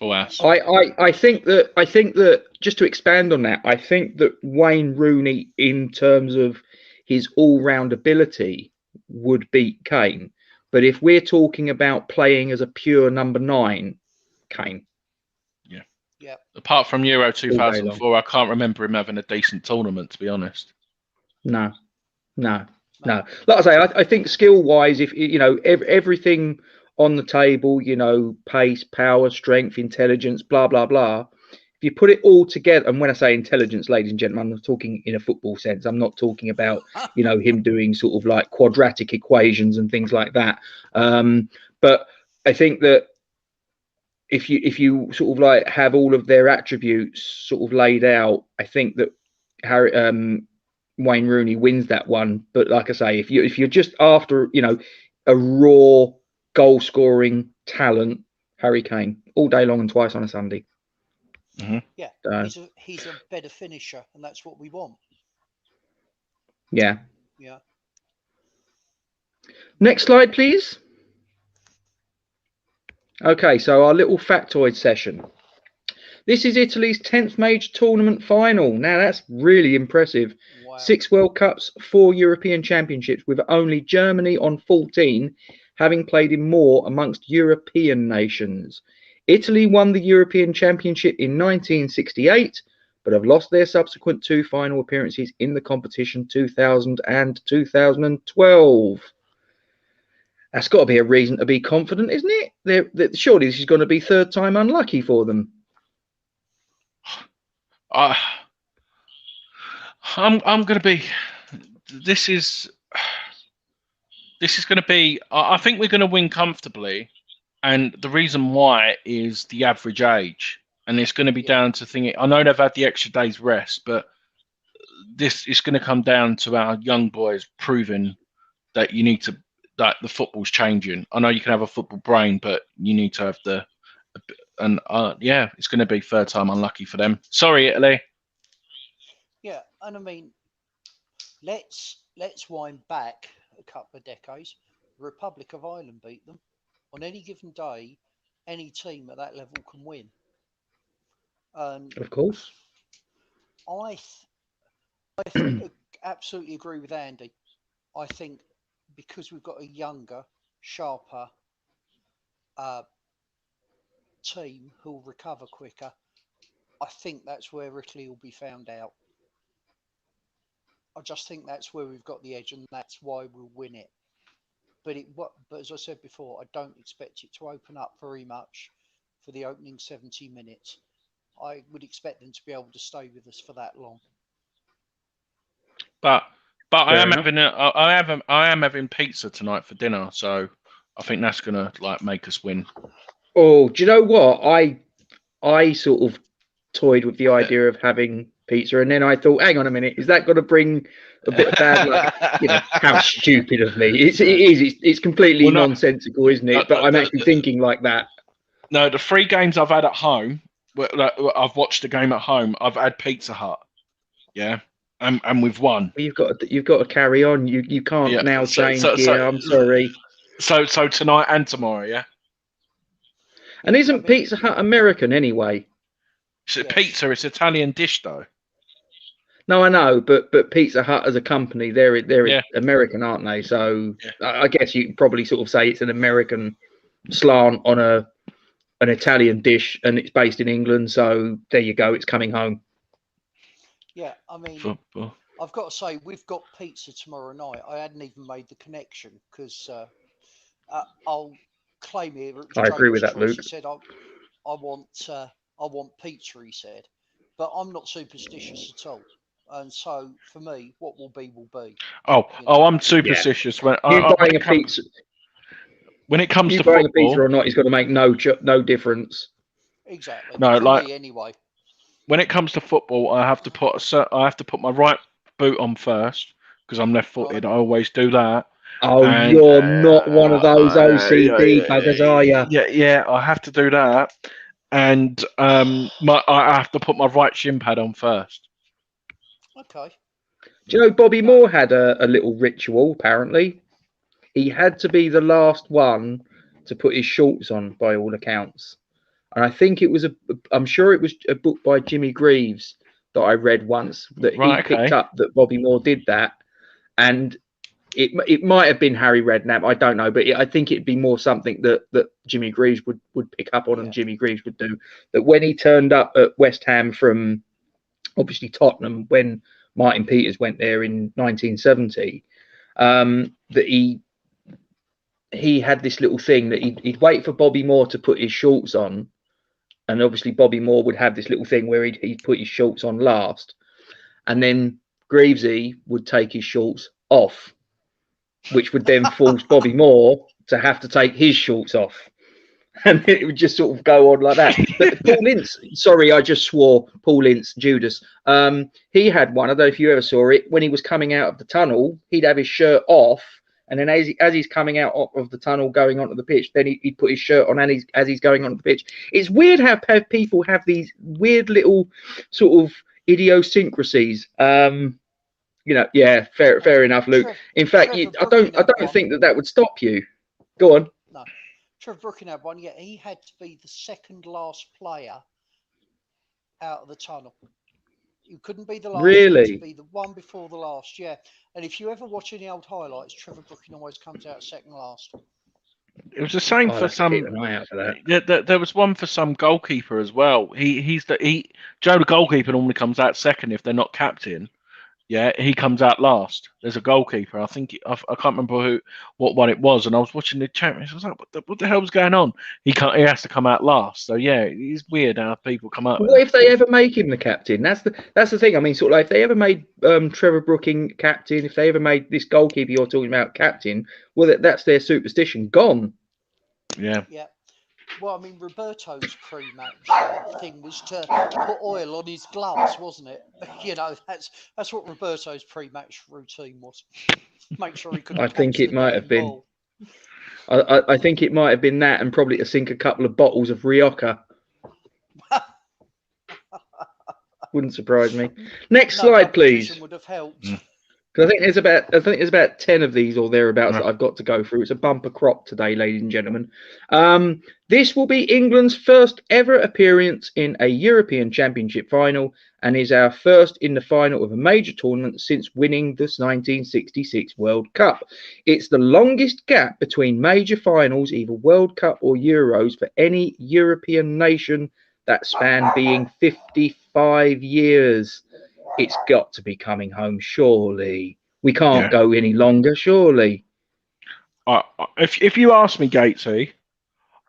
I think that just to expand on that, I think that Wayne Rooney, in terms of his all-round ability, would beat Kane. But if we're talking about playing as a pure number 9, Kane. Yeah. Apart from Euro 2004, I can't remember him having a decent tournament, to be honest. No. Like I say, I think skill-wise, if you know everything on the table, you know, pace, power, strength, intelligence, blah, blah, blah. If you put it all together, and when I say intelligence, ladies and gentlemen, I'm talking in a football sense. I'm not talking about, you know, him doing sort of like quadratic equations and things like that. But I think that if you sort of like have all of their attributes sort of laid out, I think that Wayne Rooney wins that one. But like I say, if you're just after, you know, a raw goal scoring talent, Harry Kane, all day long and twice on a Sunday. Mm-hmm. Yeah, he's a better finisher, and that's what we want. Yeah. Next slide, please. Okay, so our little factoid session. This is Italy's 10th major tournament final. Now that's really impressive. Wow. 6 World Cups, 4 European Championships, with only Germany on 14 having played in more amongst European nations. Italy won the European Championship in 1968, but have lost their subsequent 2 final appearances in the competition, 2000 and 2012. That's got to be a reason to be confident, isn't it? Surely this is going to be third time unlucky for them. I'm going to be. This is going to be. I think we're going to win comfortably, and the reason why is the average age, and it's going to be down to thinking. I know they've had the extra day's rest, but this is going to come down to our young boys proving that you need to. That the football's changing. I know you can have a football brain, but you need to have the. And yeah, it's going to be third time unlucky for them. Sorry, Italy. Yeah, and I mean, let's wind back a couple of decades. The Republic of Ireland beat them. On any given day, any team at that level can win. Of course. I absolutely agree with Andy. I think because we've got a younger, sharper team who'll recover quicker, I think that's where Italy will be found out. I just think that's where we've got the edge, and that's why we'll win it. But as I said before, I don't expect it to open up very much for the opening 70 minutes. I would expect them to be able to stay with us for that long. But I am enough. having pizza tonight for dinner, so I think that's gonna make us win. Oh, do you know what? I sort of toyed with the idea of having pizza, and then I thought, hang on a minute, is that going to bring a bit of bad luck? How stupid of me! It's completely nonsensical, isn't it? But I'm actually thinking like that. No, the 3 games I've had at home, I've watched the game at home. I've had Pizza Hut, yeah, and we've won. Well, you've got to carry on. You can't now change. I'm sorry. So tonight and tomorrow, yeah. And isn't Pizza Hut American anyway? Pizza, it's Italian dish though. No, I know, but Pizza Hut as a company, they're American, aren't they? So I guess you can probably sort of say it's an American slant on an Italian dish, and it's based in England. So there you go, it's coming home. Yeah, I mean, I've got to say, we've got pizza tomorrow night. I hadn't even made the connection because I'll claim here. I agree with that, Luke. He said, I want pizza, he said. But I'm not superstitious at all. And so, for me, what will be, will be. I'm superstitious. Yeah. Buying a pizza. When it comes to buying football, a pizza or not is going to make no difference. Exactly. No, for me anyway. When it comes to football, I have to put my right boot on first because I'm left-footed. Right. I always do that. Oh, and, you're not one of those OCD buggers, are you? Yeah, I have to do that, and I have to put my right shin pad on first. Okay. Do you know Bobby Moore had a little ritual? Apparently, he had to be the last one to put his shorts on, by all accounts. And I think it was I'm sure it was a book by Jimmy Greaves that I read once that he picked up that Bobby Moore did that, and it might have been Harry Redknapp, I don't know, but I think it'd be more something that Jimmy Greaves would pick up on, and Jimmy Greaves would do. That when he turned up at West Ham from obviously Tottenham when Martin Peters went there in 1970, that he had this little thing that he'd wait for Bobby Moore to put his shorts on. And obviously Bobby Moore would have this little thing where he'd put his shorts on last. And then Greavesy would take his shorts off, which would then force Bobby Moore to have to take his shorts off. And it would just sort of go on like that. But Paul Ince, sorry, I just swore, Paul Ince, Judas. He had one, I don't know if you ever saw it, when he was coming out of the tunnel, he'd have his shirt off. And then as he's coming out of the tunnel going onto the pitch, then he'd put his shirt on as he's going onto the pitch. It's weird how people have these weird little sort of idiosyncrasies. Fair enough, Luke. In fact, I don't think that would stop you. Go on. No, Trevor Brooking had one. Yeah, he had to be the second last player out of the tunnel. You couldn't be the last. Really? You had to be the one before the last. Yeah. And if you ever watch any old highlights, Trevor Brooking always comes out second last. It was the same I'll for have to keep some. an eye out for that. There was one for some goalkeeper as well. Joe, the goalkeeper, normally comes out second if they're not captain. Yeah, he comes out last. There's a goalkeeper. I think I can't remember what one it was. And I was watching the Champions. I was like, what the hell's going on? He has to come out last. So yeah, it's weird how people come up with What that. if they ever make him the captain? That's the thing. I mean, sort of like if they ever made Trevor Brooking captain, if they ever made this goalkeeper you're talking about captain, well, that's their superstition gone. Yeah. Yeah. Well, I mean, Roberto's pre-match thing was to put oil on his gloves, wasn't it? You know, that's what Roberto's pre-match routine was. Make sure he couldn't I think catch it the might damn have been. ball. I think it might have been that, and probably to sink a couple of bottles of Rioja. Wouldn't surprise me. Next No, slide, that please. position would have helped. Because I think there's about 10 of these or thereabouts that I've got to go through. It's a bumper crop today, ladies and gentlemen. This will be England's first ever appearance in a European Championship final and is our first in the final of a major tournament since winning the 1966 World Cup. It's the longest gap between major finals, either World Cup or Euros, for any European nation, that span being 55 years. It's got to be coming home, surely. We can't go any longer, surely. If you ask me, Gatesy,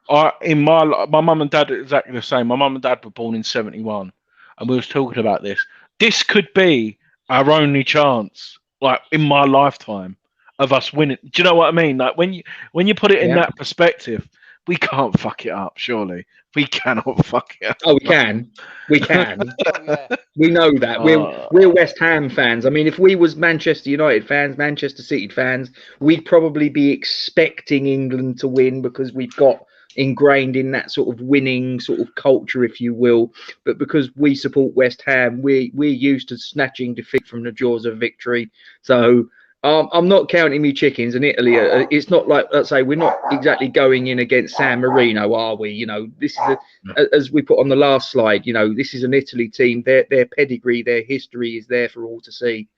my mum and dad are exactly the same. My mum and dad were born in 71, and we was talking about this. This could be our only chance, like in my lifetime, of us winning. Do you know what I mean? Like when you put it in that perspective, we can't fuck it up. Surely we cannot fuck it up. Oh, we can. We can. Oh, yeah. We know that. We're West Ham fans. I mean, if we was Manchester United fans, Manchester City fans, we'd probably be expecting England to win because we've got ingrained in that sort of winning sort of culture, if you will. But because we support West Ham, we're used to snatching defeat from the jaws of victory. So I'm not counting me chickens. In Italy, it's not like, let's say, we're not exactly going in against San Marino, are we? You know, this is as we put on the last slide. You know, this is an Italy team. Their pedigree, their history is there for all to see.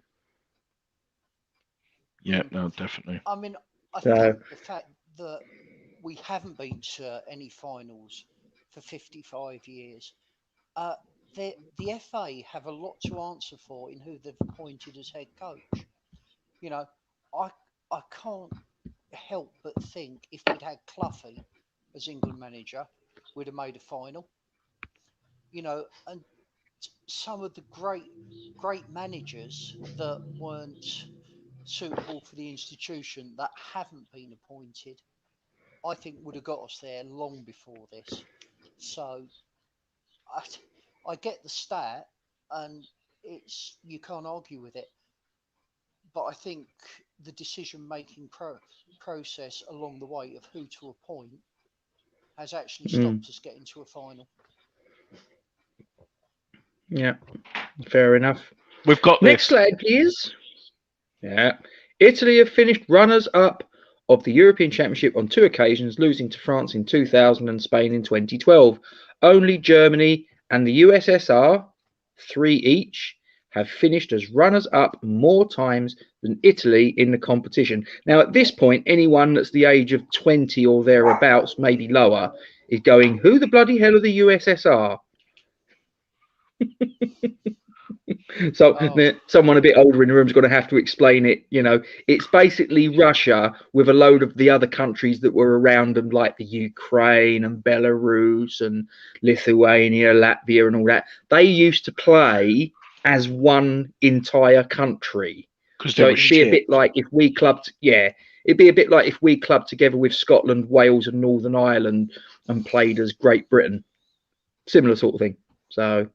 Yeah, no, definitely. I mean, I think the fact that we haven't been to any finals for 55 years, the FA have a lot to answer for in who they've appointed as head coach. You know, I can't help but think if we'd had Cloughie as England manager, we'd have made a final. You know, and some of the great managers that weren't suitable for the institution that haven't been appointed, I think would have got us there long before this. So I get the stat, and you can't argue with it. But I think the decision-making process along the way of who to appoint has actually stopped us getting to a final. Yeah, fair enough. We've got next slide, please. Yeah, Italy have finished runners-up of the European Championship on 2 occasions, losing to France in 2000 and Spain in 2012. Only Germany and the USSR, 3 each, have finished as runners-up more times than Italy in the competition. Now, at this point, anyone that's the age of 20 or thereabouts, maybe lower, is going, who the bloody hell are the USSR? So someone a bit older in the room is going to have to explain it. You know, it's basically Russia with a load of the other countries that were around them, like the Ukraine and Belarus and Lithuania, Latvia and all that. They used to play as one entire country. So it'd be a bit like if we clubbed, it'd be a bit like if we clubbed together with Scotland, Wales and Northern Ireland and played as Great Britain. Similar sort of thing. So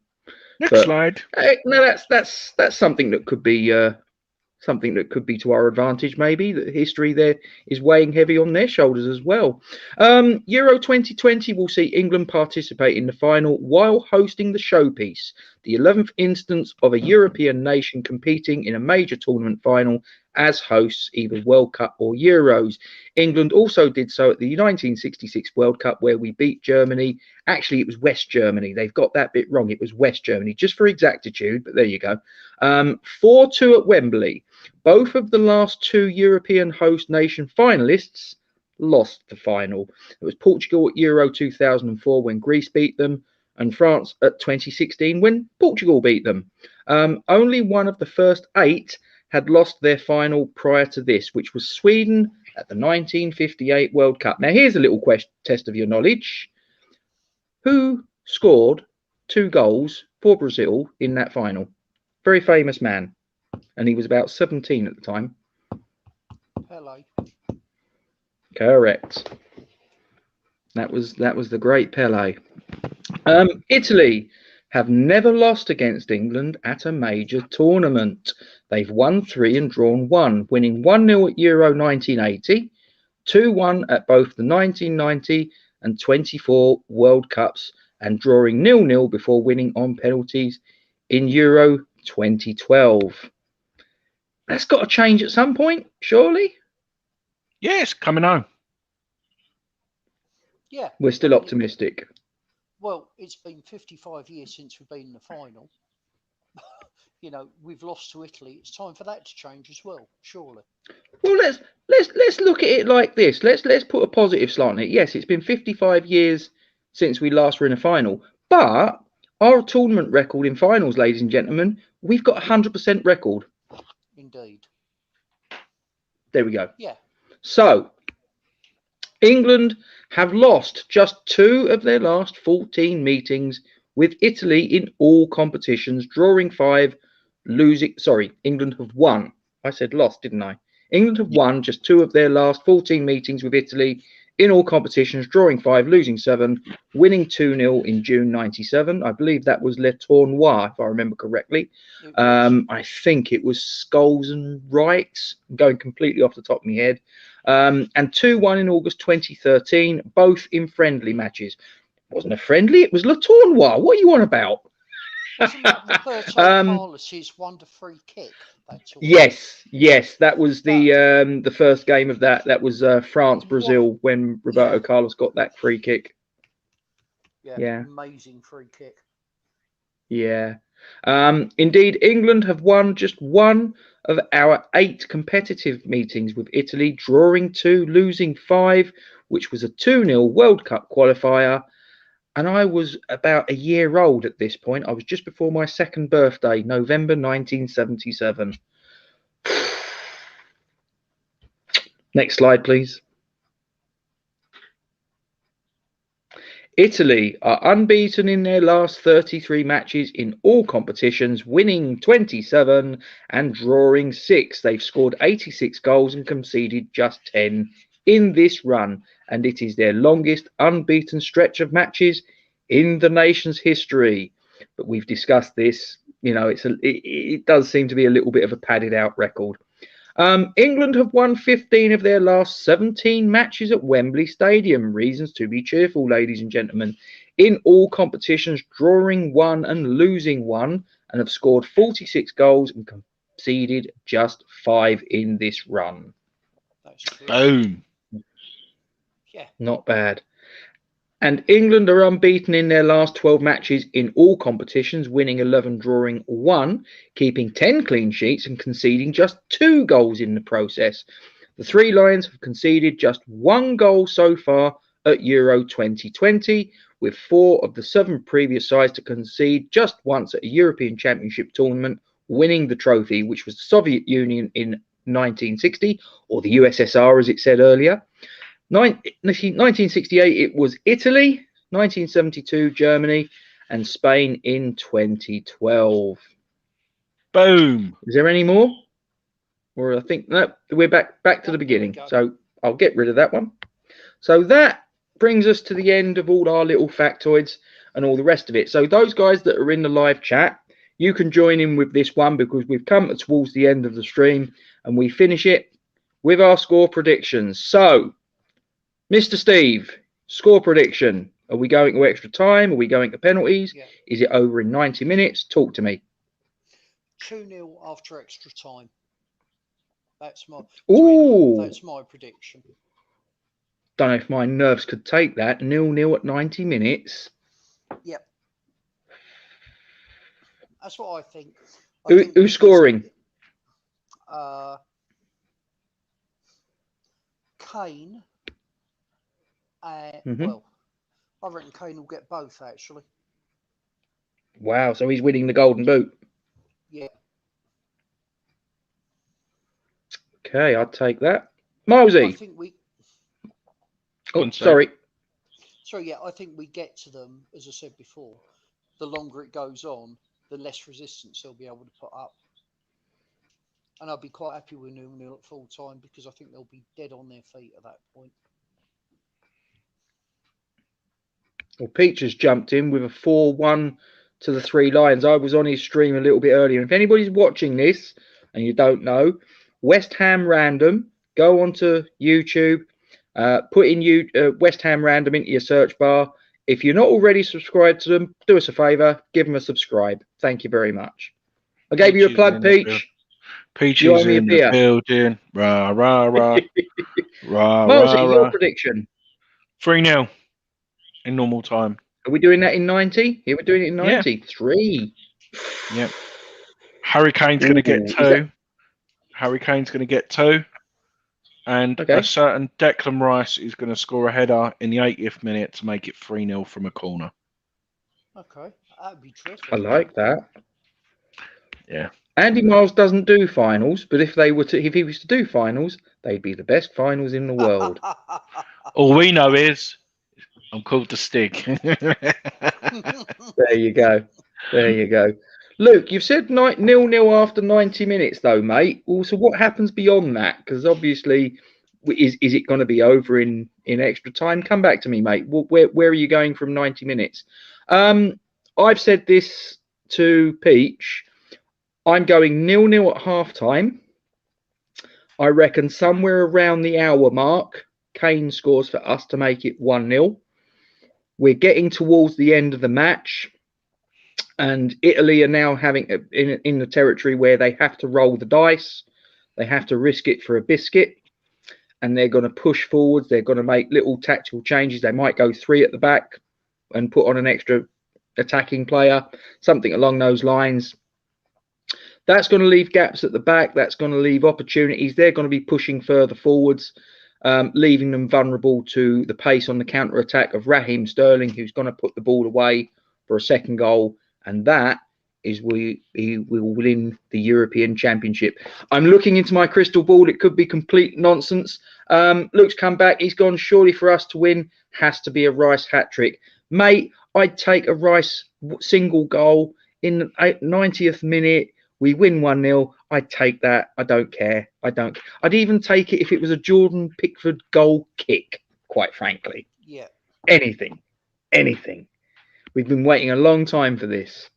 next slide. No, that's something that could be to our advantage. Maybe the history there is weighing heavy on their shoulders as well. Euro 2020 will see England participate in the final while hosting the showpiece, the 11th instance of a European nation competing in a major tournament final as hosts, either World Cup or Euros. England also did so at the 1966 World Cup, where we beat Germany. Actually, it was West Germany. They've got that bit wrong. It was West Germany, just for exactitude, but there you go. 4-2 at Wembley. Both of the last 2 European host nation finalists lost the final. It was Portugal at Euro 2004 when Greece beat them, and France at 2016 when Portugal beat them. Only one of the first 8 had lost their final prior to this, which was Sweden at the 1958 World Cup. Now, here's a little test of your knowledge. Who scored 2 goals for Brazil in that final? Very famous man, and he was about 17 at the time. Pele. Correct. That was the great Pele. Italy have never lost against England at a major tournament. They've won 3 and drawn 1, winning 1-0 at Euro 1980, 2-1 at both the 1990 and 24 World Cups, and drawing 0-0 before winning on penalties in Euro 2012. That's got to change at some point, surely? Yes, coming home. Yeah. We're still optimistic. Well, it's been 55 years since we've been in the final. You know, we've lost to Italy. It's time for that to change as well, surely. Well, let's look at it like this. Let's put a positive slant on it. Yes, it's been 55 years since we last were in a final, but our tournament record in finals, ladies and gentlemen, we've got a 100% record. Indeed. There we go. Yeah. So, England have lost just 2 of their last 14 meetings with Italy in all competitions, drawing 5, losing. Sorry, England have won. I said lost, didn't I? England have won just 2 of their last 14 meetings with Italy in all competitions, drawing 5, losing 7, winning 2-0 in June 97. I believe that was Le Tournoi, if I remember correctly. I think it was Scholes and Wright, going completely off the top of my head. And 2-1 in August 2013, both in friendly matches. It wasn't a friendly, it was Le Tournoi. What are you on about? Wasn't that Roberto Carlos's wonder-free kick? Yes, that was the first game of that. That was France-Brazil when Roberto Carlos got that free kick. Yeah, amazing free kick. Yeah. Indeed, England have won just 1 of our 8 competitive meetings with Italy, drawing 2, losing 5, which was a 2-0 World Cup qualifier. And I was about a year old at this point. I was just before my 2nd birthday, November 1977. Next slide, please. Italy are unbeaten in their last 33 matches in all competitions, winning 27 and drawing 6. They've scored 86 goals and conceded just 10 in this run, and it is their longest unbeaten stretch of matches in the nation's history. But we've discussed this. You know, it does seem to be a little bit of a padded out record. England have won 15 of their last 17 matches at Wembley Stadium. Reasons to be cheerful, ladies and gentlemen. In all competitions, drawing 1 and losing 1, and have scored 46 goals and conceded just 5 in this run. Boom. Yeah. Not bad. And England are unbeaten in their last 12 matches in all competitions, winning 11, drawing 1, keeping 10 clean sheets and conceding just 2 goals in the process. The Three Lions have conceded just 1 goal so far at Euro 2020, with 4 of the 7 previous sides to concede just once at a European Championship tournament, winning the trophy, which was the Soviet Union in 1960, or the USSR as it said earlier. 1968 it was Italy, 1972 Germany, and Spain in 2012. Boom. Is there any more? Or I think no, we're back to the beginning. So I'll get rid of that one. So that brings us to the end of all our little factoids and all the rest of it. So those guys that are in the live chat, you can join in with this one because we've come towards the end of the stream and we finish it with our score predictions. So Mr. Steve, score prediction. Are we going to extra time? Are we going to penalties? Yeah. Is it over in 90 minutes? Talk to me. 2-0 after extra time. That's my prediction. Don't know if my nerves could take that. 0-0 at 90 minutes. Yep. That's what I think. Who's scoring? Kane Well, I reckon Kane will get both, actually. Wow, so he's winning the Golden Boot. Yeah. Okay, I'd take that. I Milesy. think we. Oh, sorry. So yeah, I think we get to them, as I said before. The longer it goes on, the less resistance they'll be able to put up. And I'll be quite happy with 0-0 at full time because I think they'll be dead on their feet at that point. Well, Peach has jumped in with a 4-1 to the Three Lions. I was on his stream a little bit earlier. If anybody's watching this and you don't know, West Ham Random, go onto YouTube, put in West Ham Random into your search bar. If you're not already subscribed to them, do us a favour, give them a subscribe. Thank you very much. I gave you a plug, Peach. Peach is in the building. Rah, rah, rah. Rah, Milesy, rah, your rah. prediction? 3-0 in normal time. Are we doing that in 90? Here we're doing it in 90. Yeah. 3. Yep. Harry Kane's going to get 2. Harry Kane's going to get 2. And a certain Declan Rice is going to score a header in the 80th minute to make it 3-0 from a corner. Okay, that'd be terrific. I like that. Yeah. Andy Miles doesn't do finals, but if he was to do finals, they'd be the best finals in the world. All we know is I'm called the Stig. There you go. There you go. Luke, you've said 0-0 after 90 minutes, though, mate. Also, what happens beyond that? Because obviously, is it going to be over in extra time? Come back to me, mate. Where are you going from 90 minutes? I've said this to Peach. I'm going 0-0 at half time. I reckon somewhere around the hour mark, Kane scores for us to make it 1-0. We're getting towards the end of the match. And Italy are now having in the territory where they have to roll the dice. They have to risk it for a biscuit. And they're going to push forwards. They're going to make little tactical changes. They might go 3 at the back and put on an extra attacking player, something along those lines. That's going to leave gaps at the back. That's going to leave opportunities. They're going to be pushing further forwards, leaving them vulnerable to the pace on the counter-attack of Raheem Sterling, who's going to put the ball away for a second goal. And that is we will win the European Championship. I'm looking into my crystal ball. It could be complete nonsense. Luke's come back. He's gone, surely for us to win has to be a Rice hat-trick. Mate, I'd take a Rice single goal in the 90th minute. We win 1-0. I'd take that. I don't care. I'd even take it if it was a Jordan Pickford goal kick, quite frankly. Yeah. Anything. We've been waiting a long time for this.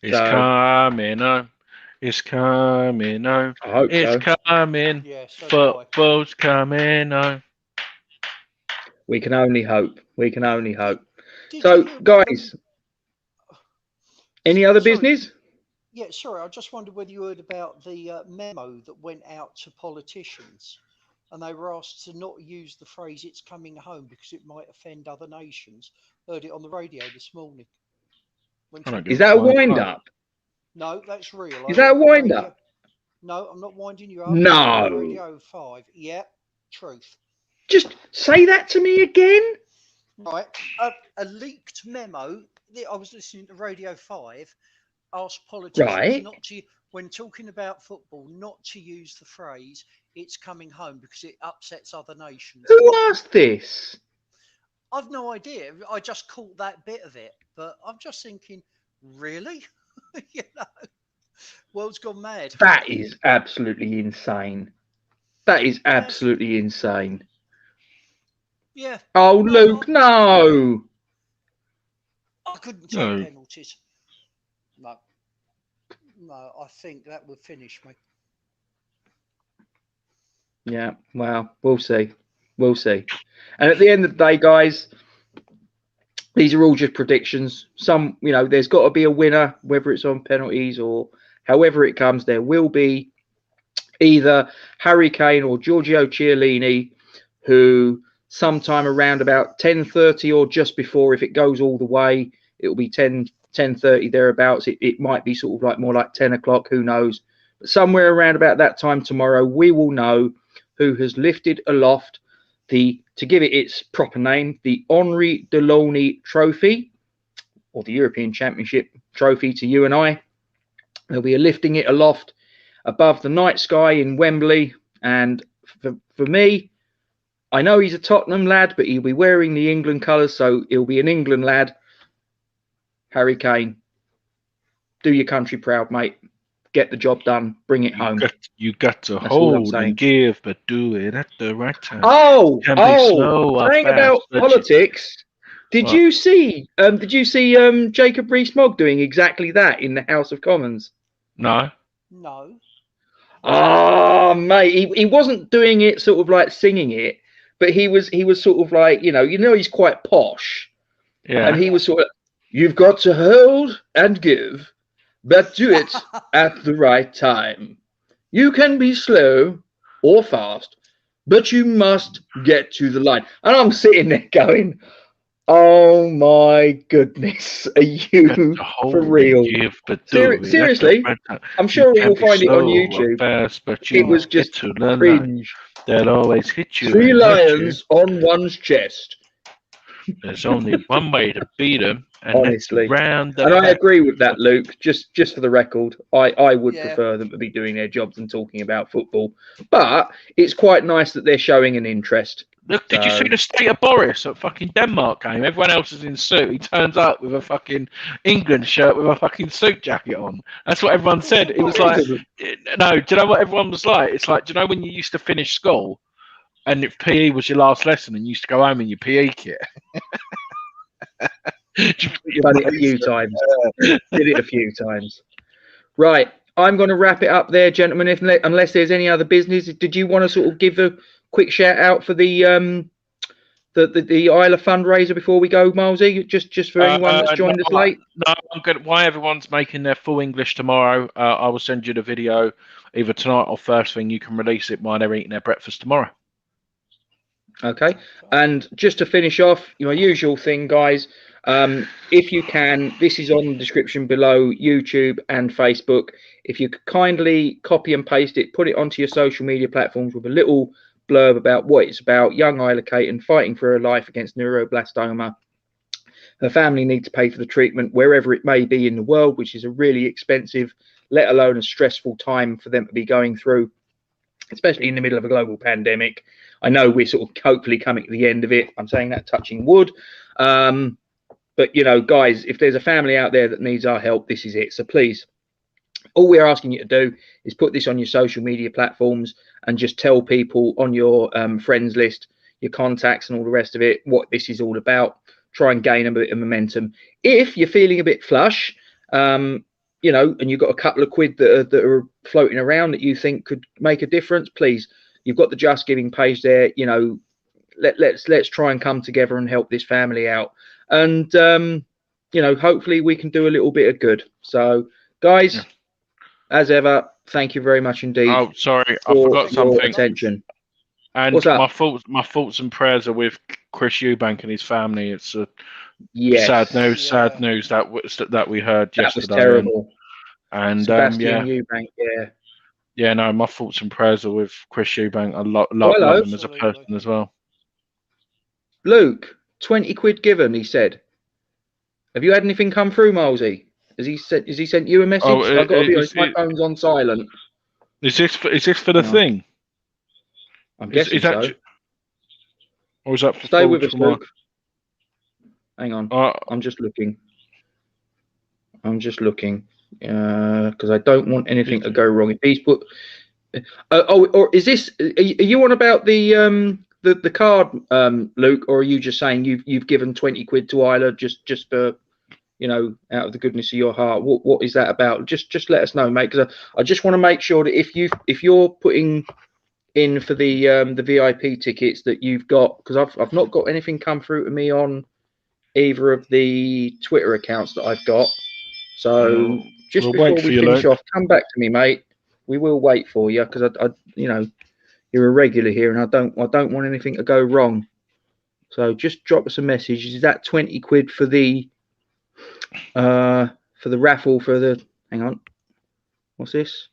It's coming on. It's coming on. I hope it's so. coming. Yeah, so football's coming on. We can only hope. So, guys, any other business? Yeah, sorry. I just wondered whether you heard about the memo that went out to politicians. And they were asked to not use the phrase "it's coming home" because it might offend other nations. Heard it on the radio this morning. Is that a wind-up? No, that's real. Is that a wind-up? No, I'm not winding you up. No. Radio 5. Yeah, truth. Just say that to me again. Right. A leaked memo. I was listening to Radio 5. Asked politicians not to, when talking about football, not to use the phrase "it's coming home" because it upsets other nations. Who asked this? I've no idea. I just caught that bit of it, but I'm just thinking, really? You know, world's gone mad. That is absolutely insane. Insane. Yeah. Oh, Luke, no. I couldn't take penalties. No, I think that would finish me. Yeah, well, we'll see. And at the end of the day, guys, these are all just predictions. Some, there's got to be a winner, whether it's on penalties or however it comes. There will be either Harry Kane or Giorgio Chiellini, who sometime around about 10:30 or just before, if it goes all the way, it will be 10:30 thereabouts. It might be sort of more like 10 o'clock, who knows. But somewhere around about that time tomorrow, we will know who has lifted aloft to give it its proper name, the Henri Delaunay Trophy, or the European Championship Trophy to you and I. They'll be lifting it aloft above the night sky in Wembley. And for me, I know he's a Tottenham lad, but he'll be wearing the England colours, so he'll be an England lad. Harry Kane, do your country proud, mate. Get the job done. Bring it home. You got to That's all I'm hold saying. and give, but do it at the right time. Saying about politics. Did you see Jacob Rees-Mogg doing exactly that in the House of Commons? No. No. Oh, mate, he wasn't doing it sort of like singing it, but he was sort of like, you know he's quite posh. Yeah. And he was sort of, you've got to hold and give, but do it at the right time. You can be slow or fast, but you must get to the line. And I'm sitting there going, oh my goodness, are you for real? Seriously, I'm sure you'll find it on YouTube. Fast, but it was just cringe. They'll always hit you. 3 lions on one's chest. There's only one way to beat them, and honestly. And I agree with that, Luke. Just for the record, I would prefer them to be doing their jobs and talking about football. But it's quite nice that they're showing an interest. Look, did you see the state of Boris at fucking Denmark game? Everyone else is in suit. He turns up with a fucking England shirt with a fucking suit jacket on. That's what everyone said. It was like, no, do you know what everyone was like? It's like, do you know when you used to finish school and if PE was your last lesson and you used to go home in your PE kit? Done it a few times. Did it a few times. Right. I'm going to wrap it up there, gentlemen. Unless there's any other business, did you want to sort of give a quick shout out for the Isla fundraiser before we go, Milesy? Just for anyone that's joined us late. No, I'm good. Why everyone's making their full English tomorrow? I will send you the video either tonight or first thing. You can release it while they're eating their breakfast tomorrow. Okay. And just to finish off, your usual thing, guys. If you can, this is on the description below, YouTube and Facebook. If you could kindly copy and paste it, put it onto your social media platforms with a little blurb about what it's about. Young Isla Caton fighting for her life against neuroblastoma. Her family need to pay for the treatment wherever it may be in the world, which is a really expensive, let alone a stressful time for them to be going through, especially in the middle of a global pandemic. I know we're sort of hopefully coming to the end of it. I'm saying that touching wood. But, guys, if there's a family out there that needs our help, this is it. So please, all we're asking you to do is put this on your social media platforms and just tell people on your friends list, your contacts and all the rest of it, what this is all about. Try and gain a bit of momentum. If you're feeling a bit flush, and you've got a couple of quid that are floating around that you think could make a difference, please, you've got the Just Giving page there. Let's try and come together and help this family out. And, hopefully we can do a little bit of good. So, guys, as ever, thank you very much indeed. Oh, sorry, I forgot something. Attention. And what's up? My thoughts and prayers are with Chris Eubank and his family. It's a sad news that we heard yesterday. That was terrible. And Sebastian Eubank, yeah, no, my thoughts and prayers are with Chris Eubank. I love him as a person as well. Luke, 20 quid given, he said. Have you had anything come through, Milesy? Has he sent you a message? I've got to be honest, my phone's on silent. Is this for the thing? I'm guessing so. Or is that for Stay with us, Luke. Hang on. I'm just looking. Because I don't want anything to go wrong. If he's put, or is this? Are you on about the card, Luke, or are you just saying you've given 20 quid to Isla just for, out of the goodness of your heart? What is that about? Just let us know, mate. Because I just want to make sure that if you're putting in for the VIP tickets that you've got, because I've not got anything come through to me on either of the Twitter accounts that I've got. So just before we finish off, come back to me, mate. We will wait for you because I you're a regular here, and I don't want anything to go wrong. So just drop us a message. Is that 20 quid for the raffle for the? Hang on, what's this?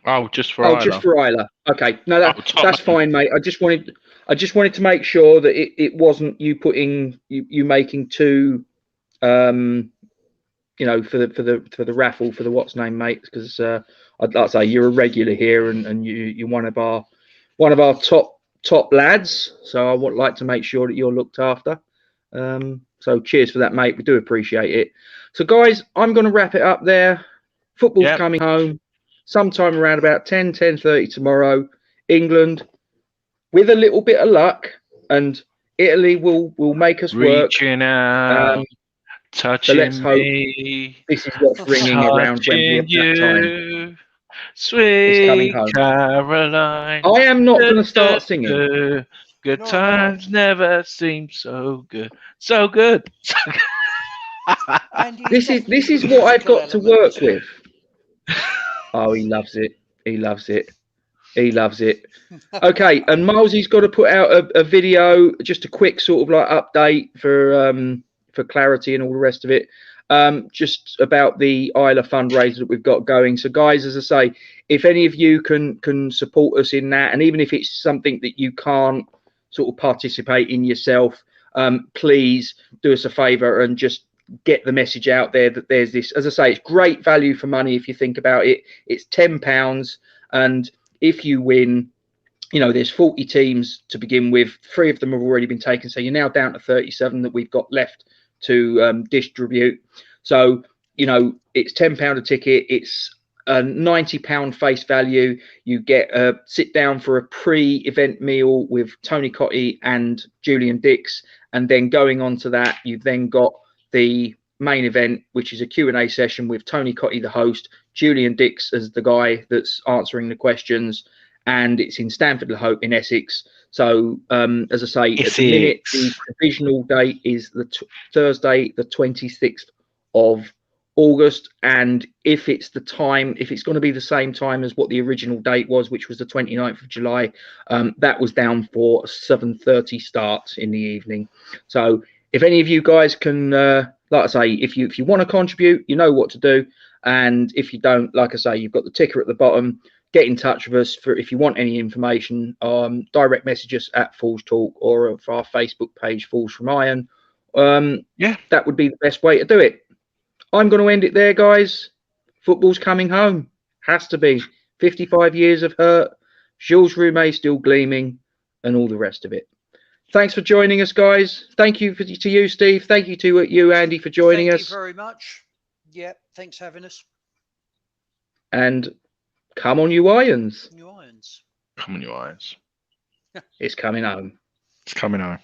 Oh, just for Oh, Isla. just for Isla. Okay, no, that's Tottenham. fine, mate. I just wanted to make sure that it wasn't you putting you making two, you know, for the raffle for the what's name mates, because I'd like to say you're a regular here and you're one of our top lads. So I would like to make sure that you're looked after. So cheers for that, mate. We do appreciate it. So guys, I'm going to wrap it up there. Football's coming home sometime around about 10:30 tomorrow. England, with a little bit of luck, and Italy will make us work. Reaching out, touching let's hope me, this is what's ringing around Wembley at that time. you, It's coming sweet home. Caroline. I am not going to start singing. Good times never seem so good. So good. This is what I've got to work with. Oh, he loves it. He loves it. He loves it. Okay, and Milesy's got to put out a video, just a quick sort of like update for clarity and all the rest of it. Just about the Isla fundraiser that we've got going. So, guys, as I say, if any of you can support us in that, and even if it's something that you can't sort of participate in yourself, please do us a favour and just get the message out there that there's this. As I say, it's great value for money if you think about it. It's £10, and if you win, you know, there's 40 teams to begin with. 3 of them have already been taken, so you're now down to 37 that we've got left to distribute. So, you know, it's £10 a ticket. It's a £90 face value. You get a sit down for a pre-event meal with Tony Cottee and Julian Dix, and then going on to that, you've then got the main event, which is a Q&A session with Tony Cottee, the host, Julian Dix as the guy that's answering the questions, and it's in Stamford Le Hope in Essex. So, as I say, at the minute, the provisional date is the Thursday, the 26th of August, and if it's going to be the same time as what the original date was, which was the 29th of July, that was down for a 7:30 start in the evening. So if any of you guys can, like I say, if you want to contribute, you know what to do. And if you don't, like I say, you've got the ticker at the bottom. Get in touch with us for if you want any information. Direct message us at Falls Talk or for our Facebook page, Falls from Iron. That would be the best way to do it. I'm going to end it there, guys. Football's coming home. Has to be. 55 years of hurt. Jules Rimet still gleaming, and all the rest of it. Thanks for joining us, guys. Thank you to you, Steve. Thank you to you, Andy, for joining us. Thank you very much. Yeah, thanks for having us. And come on, you Irons. New Irons. Come on, you Irons. It's coming home. It's coming home.